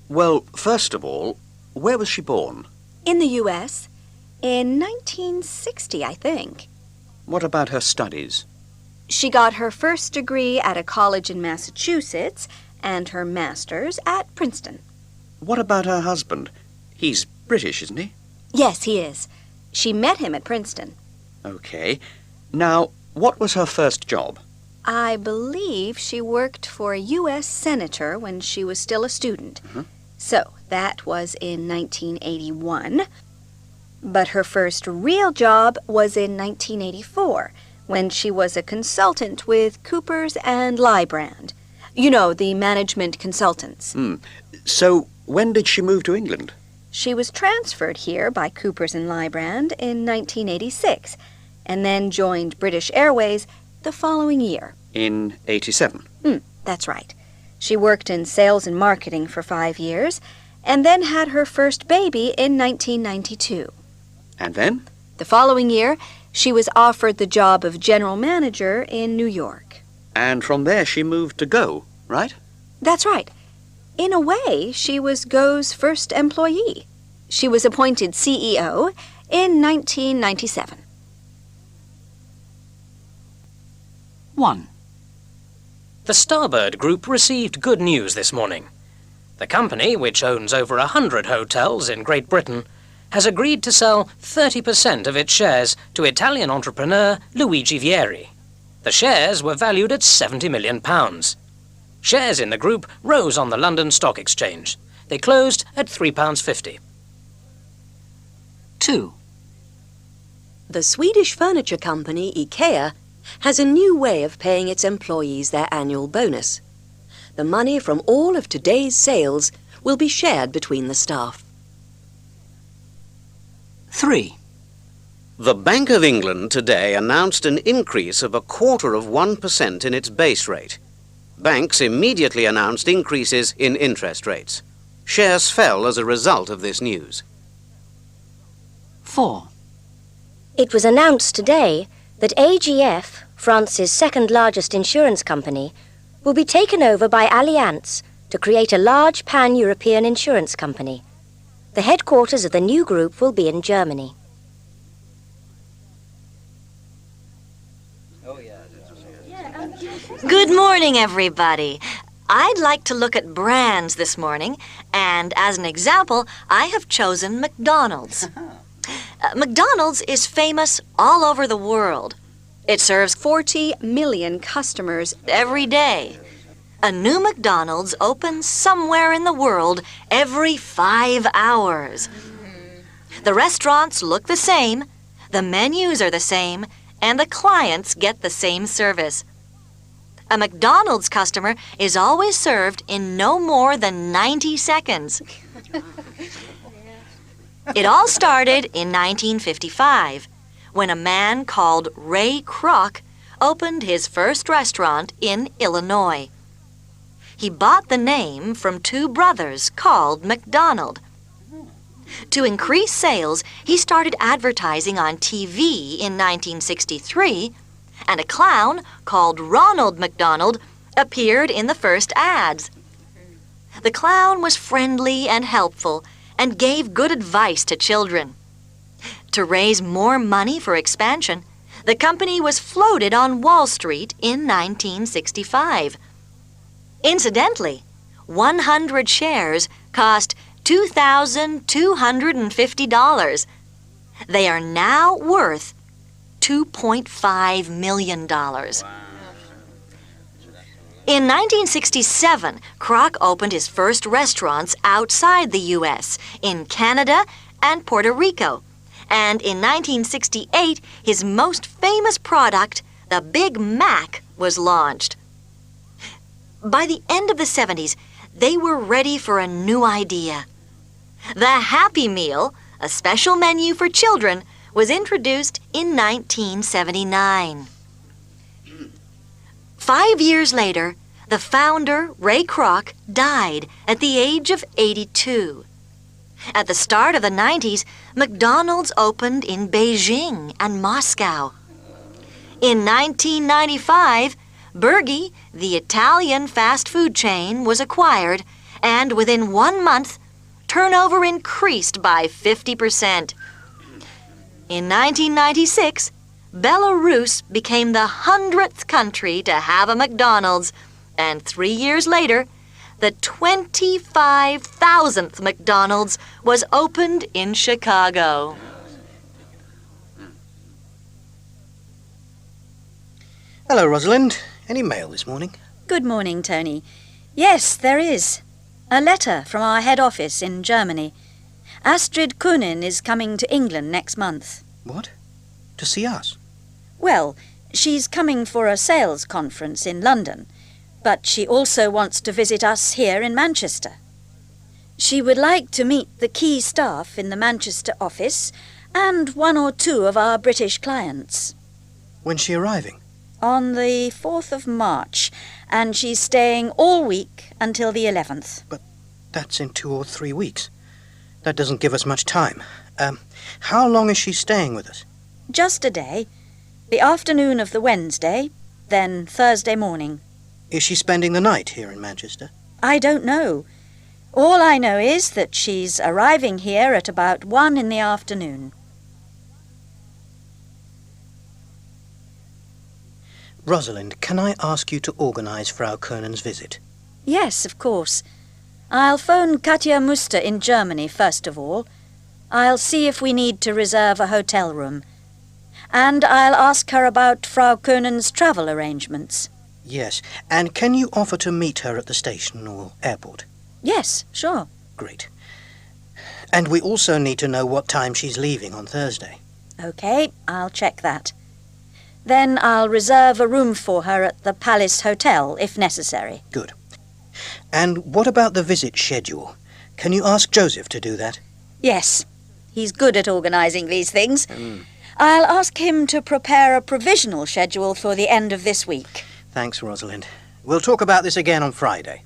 Well, first of all, where was she born? In the U.S. in 1960, I think. What about her studies? She got her first degree at a college in Massachusetts and her master's at Princeton. What about her husband? He's British, isn't he? Yes, he is. She met him at Princeton. Okay. Now, what was her first job? I believe she worked for a U.S. senator when she was still a student. So, that was in 1981. But her first real job was in 1984, when she was a consultant with Coopers and Lybrand. You know, the management consultants. So, when did she move to England? She was transferred here by Coopers and Lybrand in 1986, and then joined British Airways the following year. In 87? That's right. She worked in sales and marketing for 5 years, and then had her first baby in 1992. And then? The following year, she was offered the job of general manager in New York. And from there she moved to Go, right? That's right. In a way, she was Go's first employee. She was appointed CEO in 1997. 1. The Starbird Group received good news this morning. The company, which owns over 100 hotels in Great Britain, has agreed to sell 30% of its shares to Italian entrepreneur Luigi Vieri. The shares were valued at £70 million. Shares in the group rose on the London Stock Exchange. They closed at £3.50. 2. The Swedish furniture company IKEA has a new way of paying its employees their annual bonus. The money from all of today's sales will be shared between the staff. 3. The Bank of England today announced an increase of 0.25% in its base rate. Banks immediately announced increases in interest rates. Shares fell as a result of this news. 4. It was announced today that AGF, France's second largest insurance company, will be taken over by Allianz to create a large pan-European insurance company. The headquarters of the new group will be in Germany. Good morning, everybody. I'd like to look at brands this morning, and as an example, I have chosen McDonald's. McDonald's is famous all over the world. It serves 40 million customers every day. A new McDonald's opens somewhere in the world every 5 hours. The restaurants look the same, the menus are the same, and the clients get the same service. A McDonald's customer is always served in no more than 90 seconds. It all started in 1955, when a man called Ray Kroc opened his first restaurant in Illinois. He bought the name from two brothers called McDonald. To increase sales, he started advertising on TV in 1963, and a clown called Ronald McDonald appeared in the first ads. The clown was friendly and helpful and gave good advice to children. To raise more money for expansion, the company was floated on Wall Street in 1965. Incidentally, 100 shares cost $2,250. They are now worth $2.5 million. In 1967, Kroc opened his first restaurants outside the U.S., in Canada and Puerto Rico. And in 1968, his most famous product, the Big Mac, was launched. By the end of the 70s, they were ready for a new idea. The Happy Meal, a special menu for children, was introduced in 1979. 5 years later, the founder, Ray Kroc, died at the age of 82. At the start of the 90s, McDonald's opened in Beijing and Moscow. In 1995, Burgi, the Italian fast food chain, was acquired, and within 1 month, turnover increased by 50%. In 1996, Belarus became the 100th country to have a McDonald's, and 3 years later, the 25,000th McDonald's was opened in Chicago. Hello, Rosalind. Any mail this morning? Good morning, Tony. Yes, there is. A letter from our head office in Germany. Astrid Kunin is coming to England next month. What? To see us? Well, she's coming for a sales conference in London, but she also wants to visit us here in Manchester. She would like to meet the key staff in the Manchester office and 1 or 2 of our British clients. When's she arriving? On the 4th of March, and she's staying all week until the 11th. But that's in 2 or 3 weeks. That doesn't give us much time. How long is she staying with us? Just a day. The afternoon of the Wednesday, then Thursday morning. Is she spending the night here in Manchester? I don't know. All I know is that she's arriving here at about 1 in the afternoon. Rosalind, can I ask you to organise Frau Kernan's visit? Yes, of course. I'll phone Katja Muster in Germany first of all. I'll see if we need to reserve a hotel room. And I'll ask her about Frau Kernan's travel arrangements. Yes, and can you offer to meet her at the station or airport? Yes, sure. Great. And we also need to know what time she's leaving on Thursday. OK, I'll check that. Then I'll reserve a room for her at the Palace Hotel, if necessary. Good. And what about the visit schedule? Can you ask Joseph to do that? Yes, he's good at organising these things. I'll ask him to prepare a provisional schedule for the end of this week. Thanks, Rosalind. We'll talk about this again on Friday.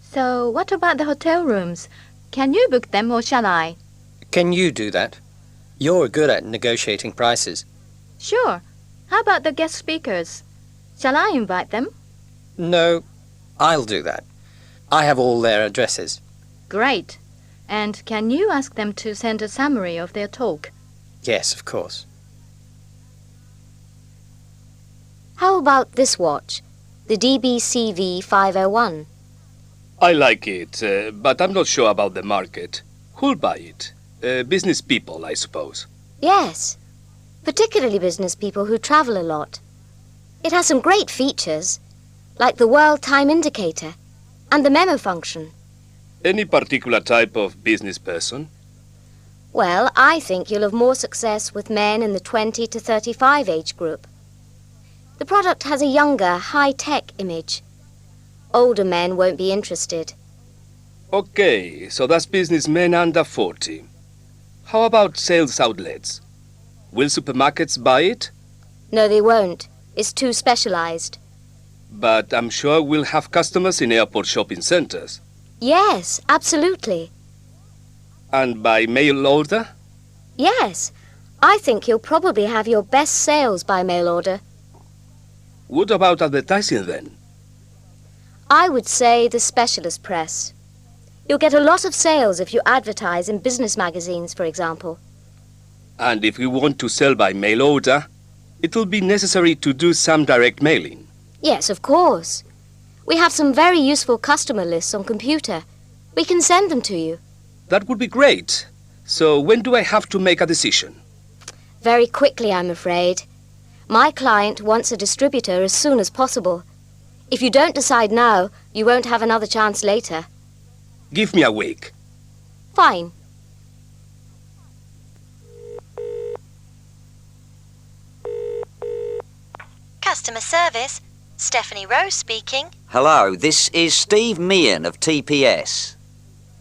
So, what about the hotel rooms? Can you book them or shall I? Can you do that? You're good at negotiating prices. Sure. How about the guest speakers? Shall I invite them? No, I'll do that. I have all their addresses. Great. And can you ask them to send a summary of their talk? Yes, of course. How about this watch, the DBCV 501? I like it, but I'm not sure about the market. Who'll buy it? Business people, I suppose. Yes, particularly business people who travel a lot. It has some great features, like the world time indicator and the memo function. Any particular type of business person? Well, I think you'll have more success with men in the 20 to 35 age group. The product has a younger, high-tech image. Older men won't be interested. Okay, so that's businessmen under 40. How about sales outlets? Will supermarkets buy it? No, they won't. It's too specialized. But I'm sure we'll have customers in airport shopping centers. Yes, absolutely. And by mail order? Yes. I think you'll probably have your best sales by mail order. What about advertising then? I would say the specialist press. You'll get a lot of sales if you advertise in business magazines, for example. And if we want to sell by mail order, it will be necessary to do some direct mailing. Yes, of course. We have some very useful customer lists on computer. We can send them to you. That would be great. So when do I have to make a decision? Very quickly, I'm afraid. My client wants a distributor as soon as possible. If you don't decide now, you won't have another chance later. Give me a week. Fine. Customer service, Stephanie Rose speaking. Hello, this is Steve Meehan of TPS.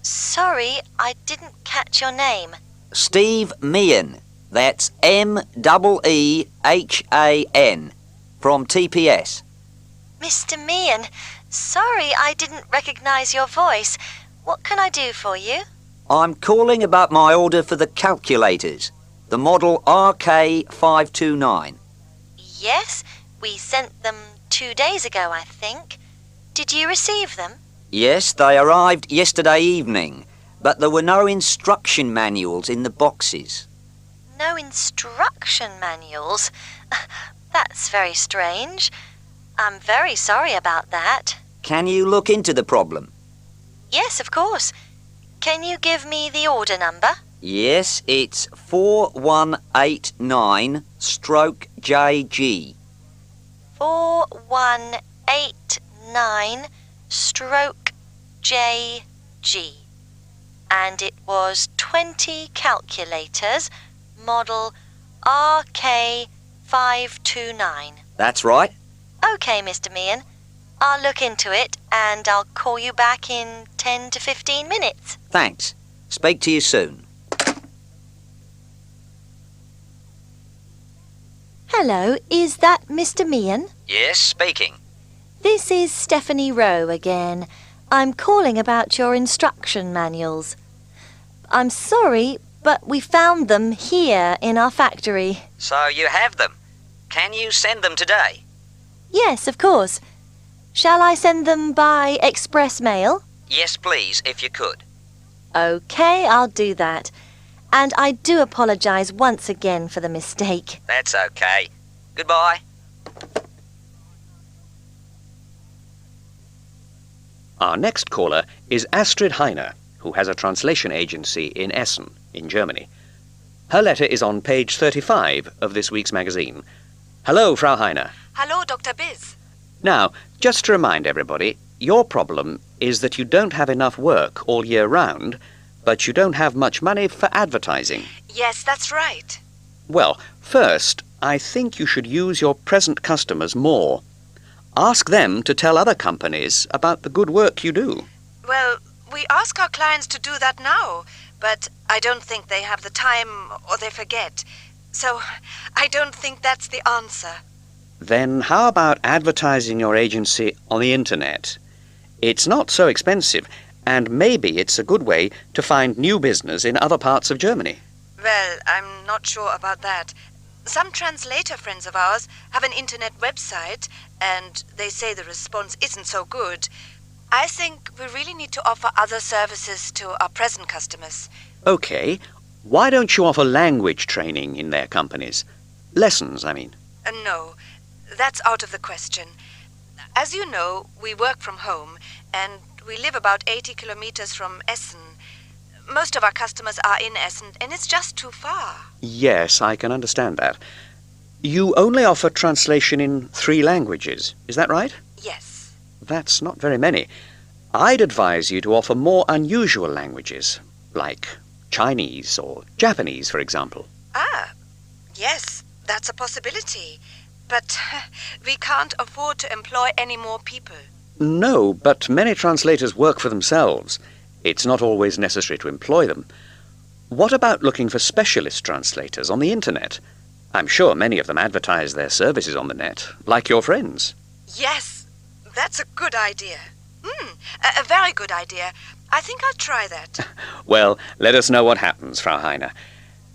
Sorry, I didn't catch your name. Steve Meehan. That's M-E-E-H-A-N from TPS. Mr. Meehan, sorry I didn't recognize your voice. What can I do for you? I'm calling about my order for the calculators, the model RK529. Yes, we sent them 2 days ago, I think. Did you receive them? Yes, they arrived yesterday evening, but there were no instruction manuals in the boxes. No instruction manuals? That's very strange. I'm very sorry about that. Can you look into the problem? Yes, of course. Can you give me the order number? Yes, it's 4189/JG. 4189/JG. And it was 20 calculators, model RK529. That's right. OK, Mr. Meehan. I'll look into it and I'll call you back in 10 to 15 minutes. Thanks. Speak to you soon. Hello, is that Mr. Meehan? Yes, speaking. This is Stephanie Rowe again. I'm calling about your instruction manuals. I'm sorry, but we found them here in our factory. So you have them. Can you send them today? Yes, of course. Shall I send them by express mail? Yes, please, if you could. OK, I'll do that. And I do apologise once again for the mistake. That's okay. Goodbye. Our next caller is Astrid Heiner, who has a translation agency in Essen, in Germany. Her letter is on page 35 of this week's magazine. Hello, Frau Heiner. Hallo, Dr. Biz. Now, just to remind everybody, your problem is that you don't have enough work all year round, but you don't have much money for advertising. Yes, that's right. Well, first, I think you should use your present customers more. Ask them to tell other companies about the good work you do. Well, we ask our clients to do that now, but I don't think they have the time or they forget. So I don't think that's the answer. Then how about advertising your agency on the internet? It's not so expensive, and maybe it's a good way to find new business in other parts of Germany. Well, I'm not sure about that. Some translator friends of ours have an internet website, and they say the response isn't so good. I think we really need to offer other services to our present customers. Okay, why don't you offer language training in their companies? Lessons, I mean. No, that's out of the question. As you know, we work from home, and we live about 80 kilometers from Essen. Most of our customers are in Essen, and it's just too far. Yes, I can understand that. You only offer translation in 3 languages, is that right? Yes. That's not very many. I'd advise you to offer more unusual languages, like Chinese or Japanese, for example. Ah, yes, that's a possibility. But we can't afford to employ any more people. No, but many translators work for themselves. It's not always necessary to employ them. What about looking for specialist translators on the internet? I'm sure many of them advertise their services on the net, like your friends. Yes, that's a good idea. A very good idea. I think I'll try that. Well, let us know what happens, Frau Heine.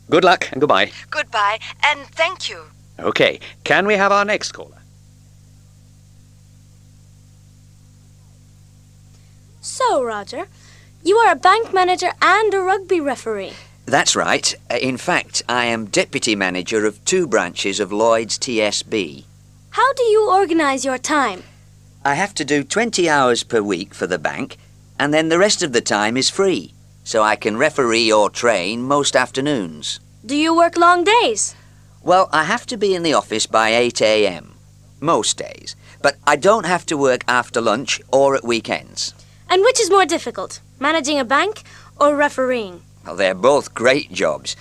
Good luck and goodbye. Goodbye, and thank you. Okay, can we have our next caller? So, Roger, you are a bank manager and a rugby referee. That's right. In fact, I am deputy manager of 2 branches of Lloyd's TSB. How do you organize your time? I have to do 20 hours per week for the bank, and then the rest of the time is free, so I can referee or train most afternoons. Do you work long days? Well, I have to be in the office by 8 a.m. most days, but I don't have to work after lunch or at weekends. And which is more difficult, managing a bank or refereeing? Well, they're both great jobs.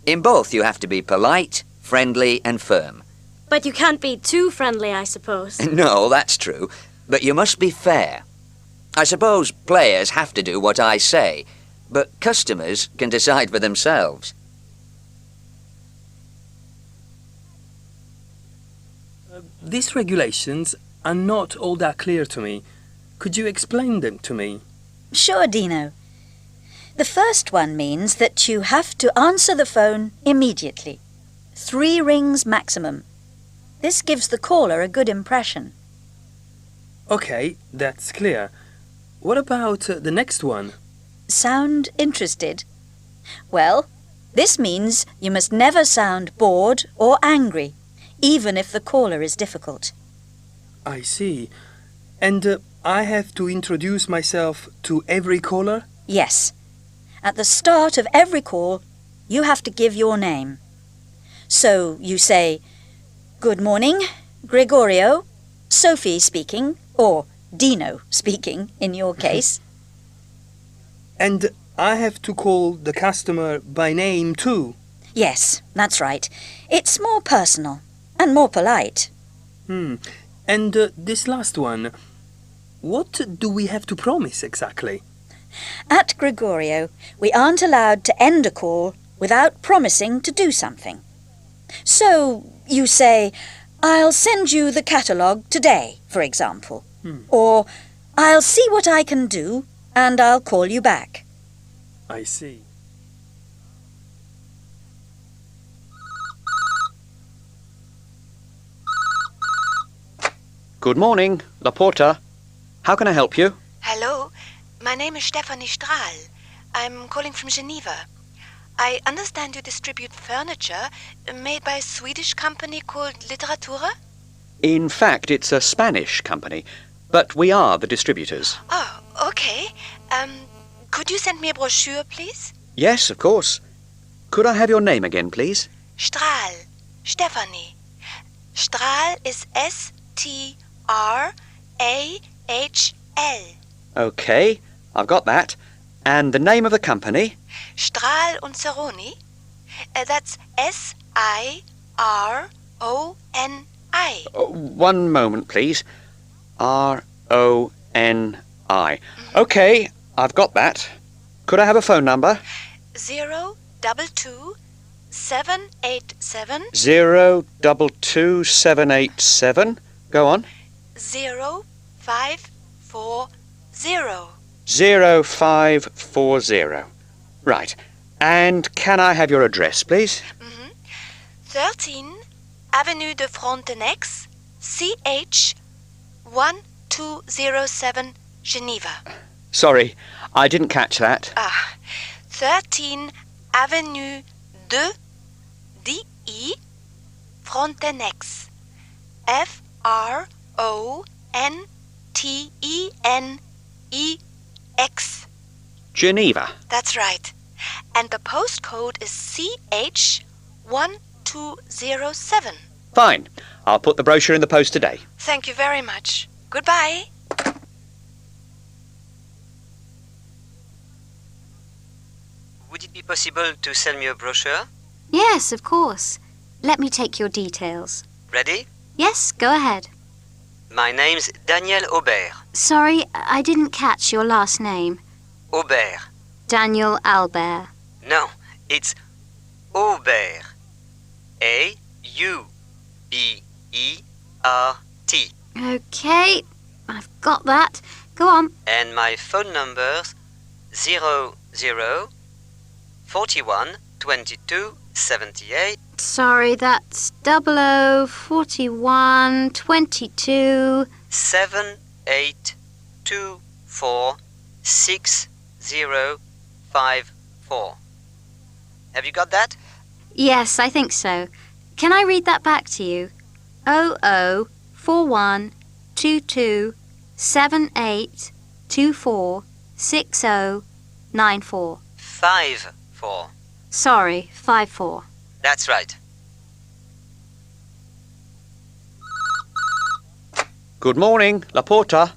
In both, you have to be polite, friendly, and firm. But you can't be too friendly, I suppose. No, that's true. But you must be fair. I suppose players have to do what I say, but customers can decide for themselves. These regulations are not all that clear to me. Could you explain them to me? Sure, Dino. The first one means that you have to answer the phone immediately. 3 rings maximum. This gives the caller a good impression. Okay, that's clear. What about the next one? Sound interested? Well, this means you must never sound bored or angry, even if the caller is difficult. I see. And I have to introduce myself to every caller? Yes. At the start of every call, you have to give your name. So you say, "Good morning, Gregorio, Sophie speaking," or Dino speaking in your case. And I have to call the customer by name too? Yes, that's right. It's more personal and more polite. And this last one, what do we have to promise exactly? At Gregorio, we aren't allowed to end a call without promising to do something. So you say, "I'll send you the catalogue today," for example. Or, "I'll see what I can do and I'll call you back." I see. Good morning, La Porta. How can I help you? Hello, my name is Stefanie Strahl. I'm calling from Geneva. I understand you distribute furniture made by a Swedish company called Literatura? In fact, it's a Spanish company, but we are the distributors. Oh, okay. Could you send me a brochure, please? Yes, of course. Could I have your name again, please? Strahl. Stefanie. Strahl is S-T-R-A-H-L. Okay, I've got that. And the name of the company? Strahl und Ceroni. That's S-I-R-O-N-I. One moment, please. R-O-N-I. OK, I've got that. Could I have a phone number? 022-787. 022-787. Go on. 0540. 0540. Right. And can I have your address, please? 13 Avenue de Frontenac, CH 1207, Geneva. Sorry, I didn't catch that. 13 Avenue de D-E Frontenac, F-R-O-N-T-E-N-E-X. Geneva. That's right. And the postcode is CH 1207. Fine. I'll put the brochure in the post today. Thank you very much. Goodbye. Would it be possible to send me a brochure? Yes, of course. Let me take your details. Ready? Yes, go ahead. My name's Daniel Aubert. Sorry, I didn't catch your last name. Aubert. Daniel Albert. No, it's Aubert. A-U-B-E-R-T. OK, I've got that. Go on. And my phone number's 00 41 22 78. Sorry, that's 0041 22 7824 6054. Have you got that? Yes, I think so. Can I read that back to you? 0041 22 7824 6094. 54. Sorry, 54. That's right. Good morning, Laporta.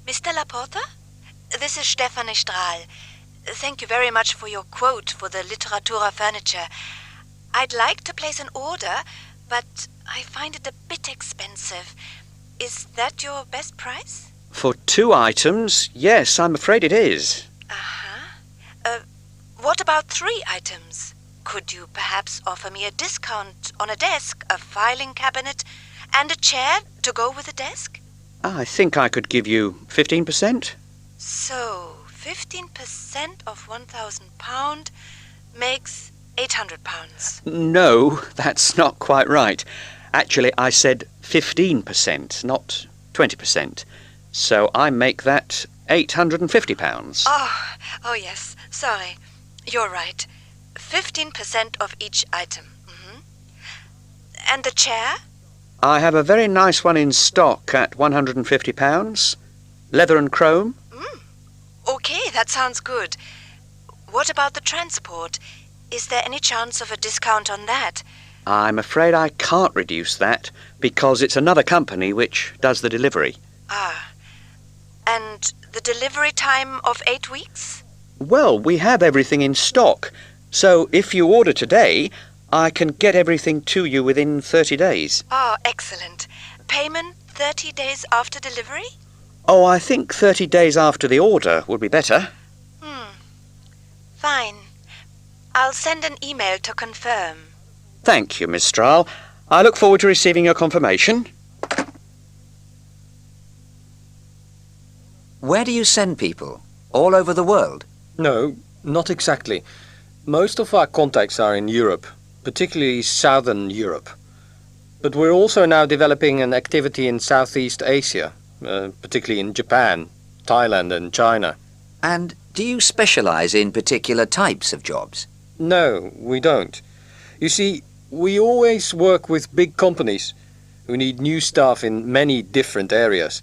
Mr. Laporta? This is Stefanie Strahl. Thank you very much for your quote for the Literatura furniture. I'd like to place an order, but I find it a bit expensive. Is that your best price? For 2 items, yes, I'm afraid it is. What about 3 items? Could you perhaps offer me a discount on a desk, a filing cabinet, and a chair to go with the desk? I think I could give you 15%. So, 15% of £1,000 makes £800. No, that's not quite right. Actually, I said 15%, not 20%. So I make that £850. Oh yes, sorry. You're right. 15% of each item. And the chair? I have a very nice one in stock at £150. Leather and chrome. Okay, that sounds good. What about the transport? Is there any chance of a discount on that? I'm afraid I can't reduce that because it's another company which does the delivery. And the delivery time of 8 weeks? Well, we have everything in stock. So if you order today, I can get everything to you within 30 days. Oh, excellent. Payment 30 days after delivery? Oh, I think 30 days after the order would be better. Fine. I'll send an email to confirm. Thank you, Miss Strahl. I look forward to receiving your confirmation. Where do you send people? All over the world? No, not exactly. Most of our contacts are in Europe, particularly Southern Europe. But we're also now developing an activity in Southeast Asia, particularly in Japan, Thailand and China. And do you specialize in particular types of jobs? No, we don't. You see, we always work with big companies who need new staff in many different areas.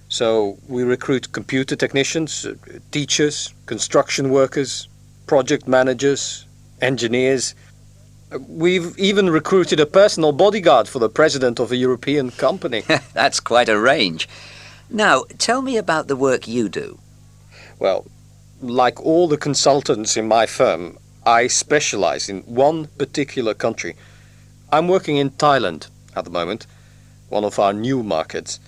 So we recruit computer technicians, teachers, construction workers, project managers, engineers. We've even recruited a personal bodyguard for the president of a European company. That's quite a range. Now, tell me about the work you do. Well, like all the consultants in my firm, I specialize in one particular country. I'm working in Thailand at the moment, one of our new markets.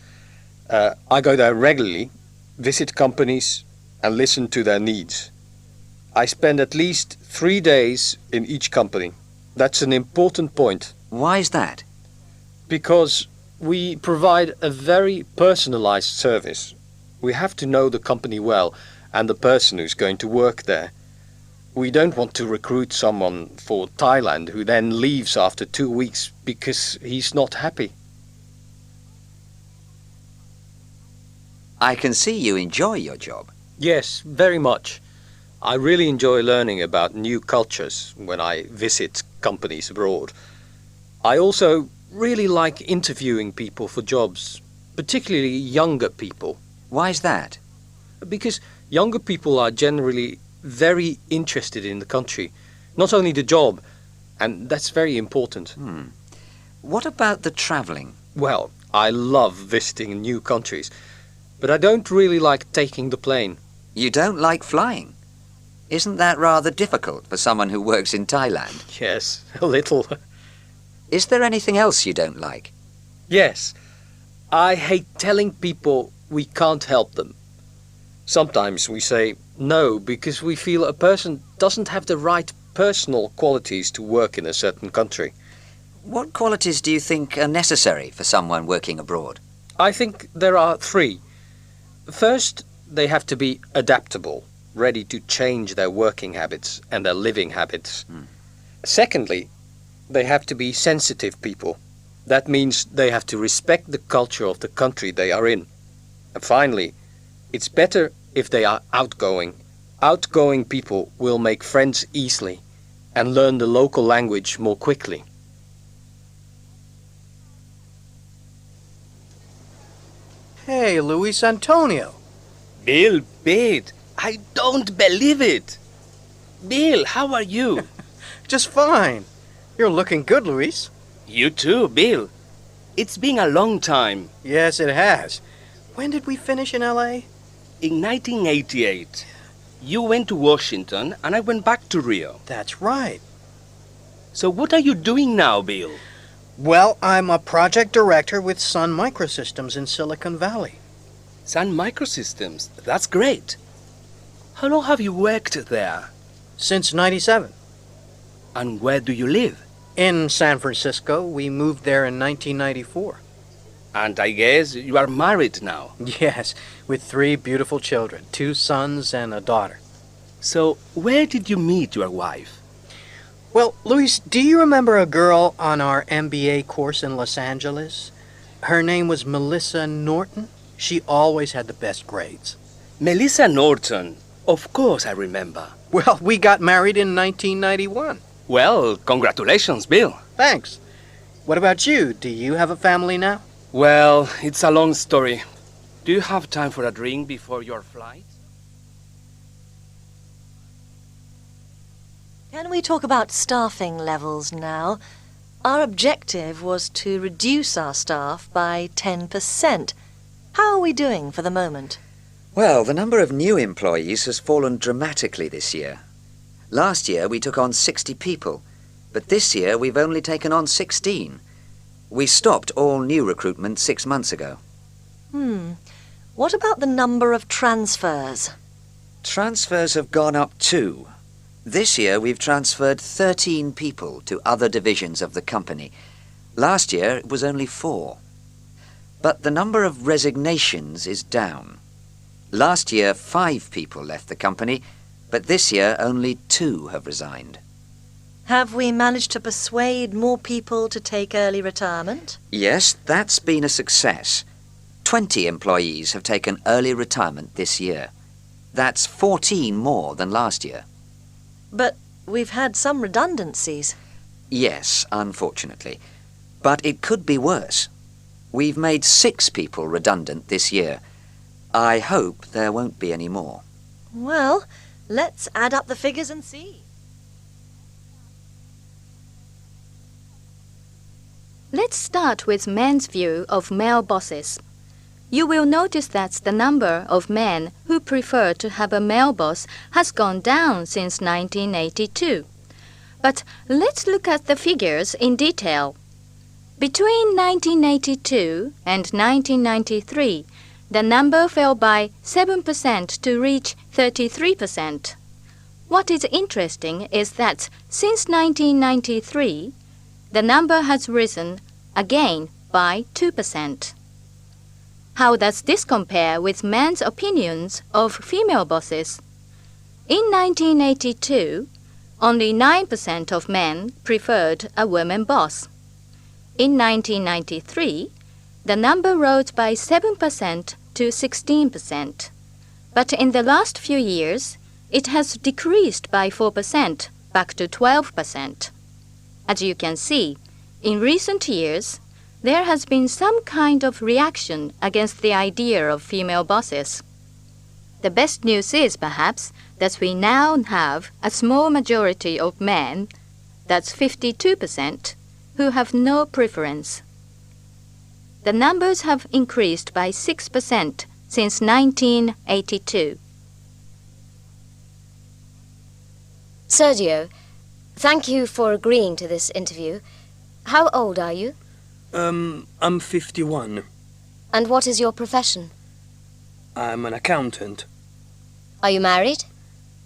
I go there regularly, visit companies, and listen to their needs. I spend at least 3 days in each company. That's an important point. Why is that? Because we provide a very personalized service. We have to know the company well and the person who's going to work there. We don't want to recruit someone for Thailand who then leaves after 2 weeks because he's not happy. I can see you enjoy your job. Yes, very much. I really enjoy learning about new cultures when I visit companies abroad. I also really like interviewing people for jobs, particularly younger people. Why is that? Because younger people are generally very interested in the country, not only the job, and that's very important. What about the travelling? Well, I love visiting new countries, but I don't really like taking the plane. You don't like flying? Isn't that rather difficult for someone who works in Thailand? Yes, a little. Is there anything else you don't like? Yes. I hate telling people we can't help them. Sometimes we say no because we feel a person doesn't have the right personal qualities to work in a certain country. What qualities do you think are necessary for someone working abroad? I think there are 3. First, they have to be adaptable, ready to change their working habits and their living habits. Secondly, they have to be sensitive people. That means they have to respect the culture of the country they are in. And finally, it's better if they are outgoing. Outgoing people will make friends easily and learn the local language more quickly. Hey, Luis Antonio. Bill, Pete, I don't believe it. Bill, how are you? Just fine. You're looking good, Luis. You too, Bill. It's been a long time. Yes, it has. When did we finish in L.A.? In 1988. You went to Washington and I went back to Rio. That's right. So what are you doing now, Bill? Well, I'm a project director with Sun Microsystems in Silicon Valley. Sun Microsystems? That's great. How long have you worked there? Since '97. And where do you live? In San Francisco. We moved there in 1994. And I guess you are married now. Yes, with 3 beautiful children, 2 sons and a daughter. So, where did you meet your wife? Well, Luis, do you remember a girl on our MBA course in Los Angeles? Her name was Melissa Norton. She always had the best grades. Melissa Norton. Of course I remember. Well, we got married in 1991. Well, congratulations, Bill. Thanks. What about you? Do you have a family now? Well, it's a long story. Do you have time for a drink before your flight? Can we talk about staffing levels now? Our objective was to reduce our staff by 10%. How are we doing for the moment? Well, the number of new employees has fallen dramatically this year. Last year we took on 60 people, but this year we've only taken on 16. We stopped all new recruitment 6 months ago. What about the number of transfers? Transfers have gone up too. This year we've transferred 13 people to other divisions of the company. Last year it was only 4. But the number of resignations is down. Last year 5 people left the company, but this year only 2 have resigned. Have we managed to persuade more people to take early retirement? Yes, that's been a success. 20 employees have taken early retirement this year. That's 14 more than last year. But we've had some redundancies. Yes, unfortunately. But it could be worse. We've made 6 people redundant this year. I hope there won't be any more. Well, let's add up the figures and see. Let's start with men's view of male bosses. You will notice that the number of men who who prefer to have a male boss has gone down since 1982. But let's look at the figures in detail. Between 1982 and 1993, the number fell by 7% to reach 33%. What is interesting is that since 1993, the number has risen again by 2%. How does this compare with men's opinions of female bosses? In 1982, only 9% of men preferred a woman boss. In 1993, the number rose by 7% to 16%. But in the last few years, it has decreased by 4%, back to 12%. As you can see, in recent years, there has been some kind of reaction against the idea of female bosses. The best news is, perhaps, that we now have a small majority of men, that's 52%, who have no preference. The numbers have increased by 6% since 1982. Sergio, thank you for agreeing to this interview. How old are you? I'm 51. And what is your profession? I'm an accountant. Are you married?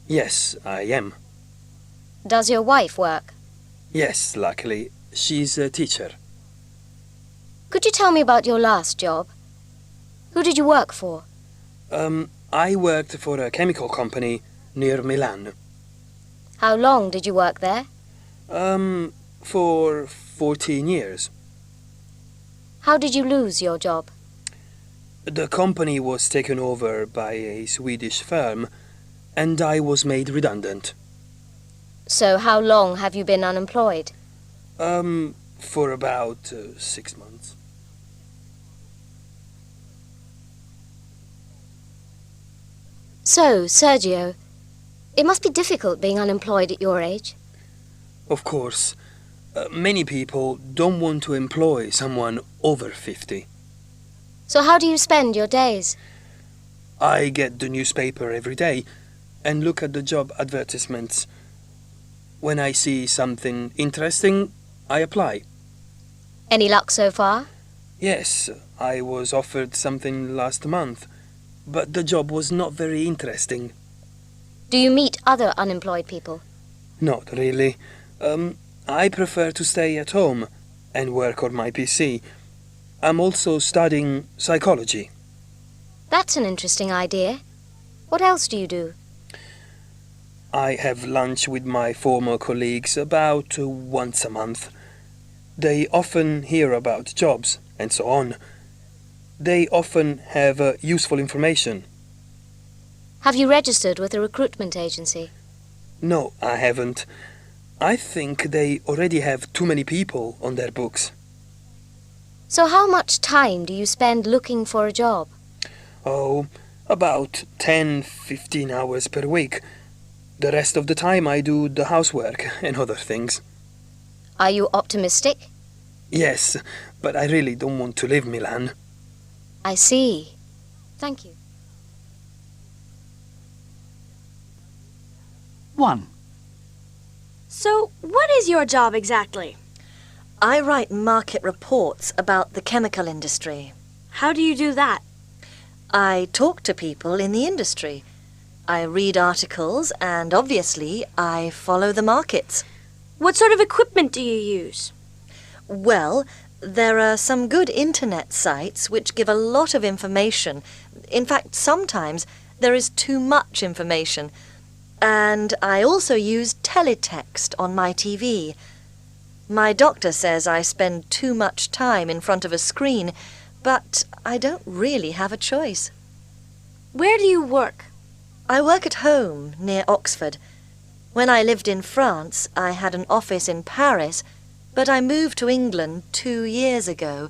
Yes, I am. Does your wife work? Yes, luckily. She's a teacher. Could you tell me about your last job? Who did you work for? I worked for a chemical company near Milan. How long did you work there? For 14 years. How did you lose your job? The company was taken over by a Swedish firm, and I was made redundant. So how long have you been unemployed? For about 6 months. So, Sergio, it must be difficult being unemployed at your age. Of course. Many people don't want to employ someone over 50. So how do you spend your days? I get the newspaper every day and look at the job advertisements. When I see something interesting, I apply. Any luck so far? Yes, I was offered something last month, but the job was not very interesting. Do you meet other unemployed people? Not really. I prefer to stay at home and work on my PC. I'm also studying psychology. That's an interesting idea. What else do you do? I have lunch with my former colleagues about once a month. They often hear about jobs and so on. They often have useful information. Have you registered with a recruitment agency? No, I haven't. I think they already have too many people on their books. So how much time do you spend looking for a job? Oh, about 10-15 hours per week. The rest of the time I do the housework and other things. Are you optimistic? Yes, but I really don't want to leave Milan. I see. Thank you. 1. So, what is your job exactly? I write market reports about the chemical industry. How do you do that? I talk to people in the industry. I read articles and obviously I follow the markets. What sort of equipment do you use? Well, there are some good internet sites which give a lot of information. In fact, sometimes there is too much information. And I also use teletext on my TV. My doctor says I spend too much time in front of a screen, but I don't really have a choice. Where do you work? I work at home, near Oxford. When I lived in France, I had an office in Paris, but I moved to England 2 years ago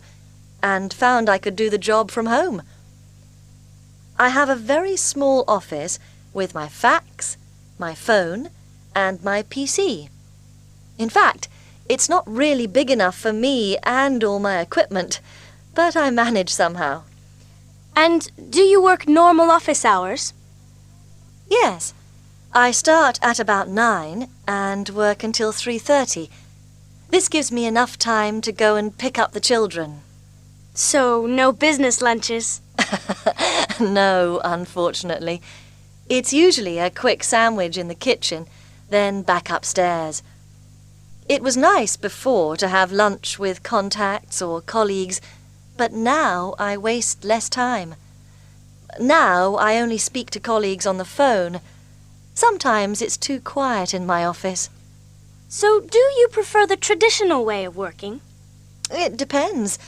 and found I could do the job from home. I have a very small office with my fax, my phone, and my PC. In fact, it's not really big enough for me and all my equipment, but I manage somehow. And do you work normal office hours? Yes. I start at about 9 and work until 3:30. This gives me enough time to go and pick up the children. So, no business lunches? No, unfortunately. It's usually a quick sandwich in the kitchen, then back upstairs. It was nice before to have lunch with contacts or colleagues, but now I waste less time. Now I only speak to colleagues on the phone. Sometimes it's too quiet in my office. So, do you prefer the traditional way of working? It depends.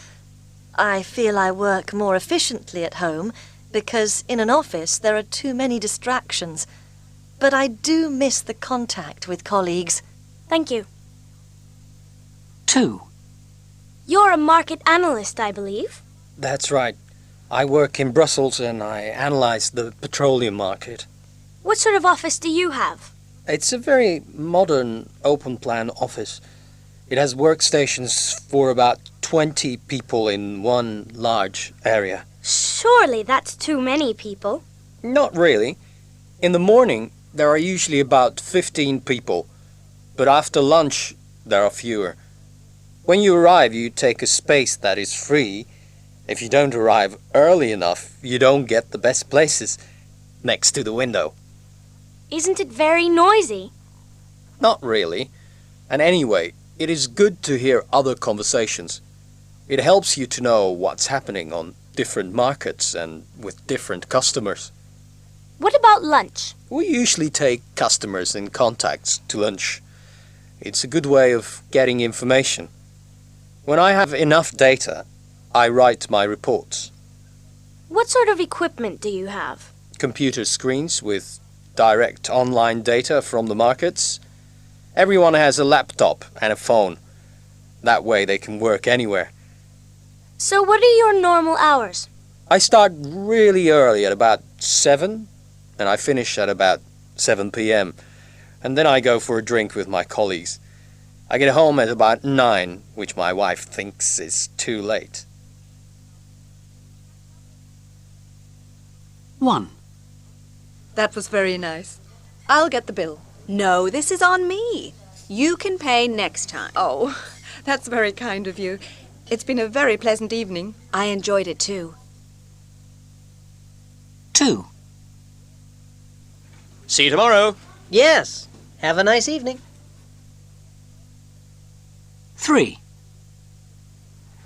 I feel I work more efficiently at home because in an office there are too many distractions. But I do miss the contact with colleagues. Thank you. 2. You're a market analyst, I believe. That's right. I work in Brussels and I analyze the petroleum market. What sort of office do you have? It's a very modern, open-plan office. It has workstations for about 20 people in one large area. Surely that's too many people. Not really. In the morning, there are usually about 15 people, but after lunch, there are fewer. When you arrive, you take a space that is free. If you don't arrive early enough, you don't get the best places next to the window. Isn't it very noisy? Not really. And anyway, it is good to hear other conversations. It helps you to know what's happening on different markets and with different customers. What about lunch? We usually take customers and contacts to lunch. It's a good way of getting information. When I have enough data, I write my reports. What sort of equipment do you have? Computer screens with direct online data from the markets. Everyone has a laptop and a phone. That way they can work anywhere. So what are your normal hours? I start really early at about 7 and I finish at about 7 p.m. And then I go for a drink with my colleagues. I get home at about 9, which my wife thinks is too late. 1. That was very nice. I'll get the bill. No, this is on me. You can pay next time. Oh, that's very kind of you. It's been a very pleasant evening. I enjoyed it too. 2. See you tomorrow. Yes. Have a nice evening. 3.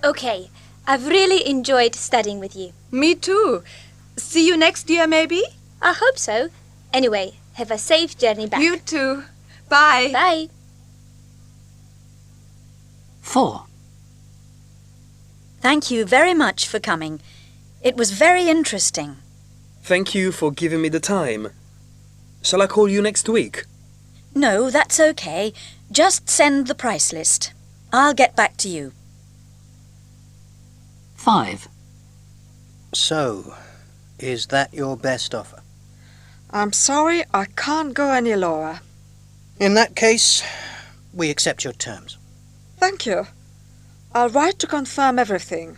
Okay, I've really enjoyed studying with you. Me too. See you next year, maybe? I hope so. Anyway, have a safe journey back. You too. Bye. Bye. 4. Thank you very much for coming. It was very interesting. Thank you for giving me the time. Shall I call you next week? No, that's okay. Just send the price list. I'll get back to you. 5. So, is that your best offer? I'm sorry, I can't go any lower. In that case, we accept your terms. Thank you. I'll write to confirm everything.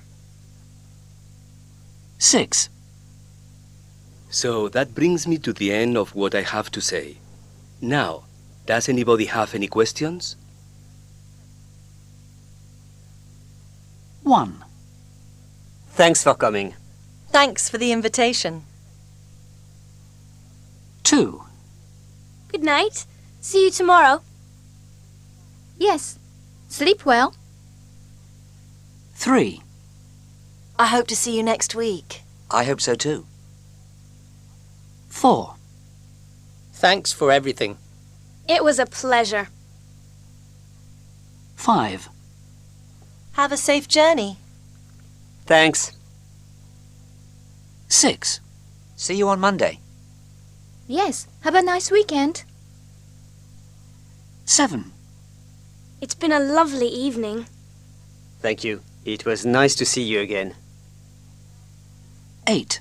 6. So that brings me to the end of what I have to say. Now, does anybody have any questions? 1. Thanks for coming. Thanks for the invitation. 2. Good night. See you tomorrow. Yes. Sleep well. 3. I hope to see you next week. I hope so too. 4. Thanks for everything. It was a pleasure. 5. Have a safe journey. Thanks. 6. See you on Monday. Yes. Have a nice weekend. 7. It's been a lovely evening. Thank you. It was nice to see you again. 8.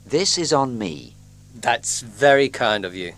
This is on me. That's very kind of you.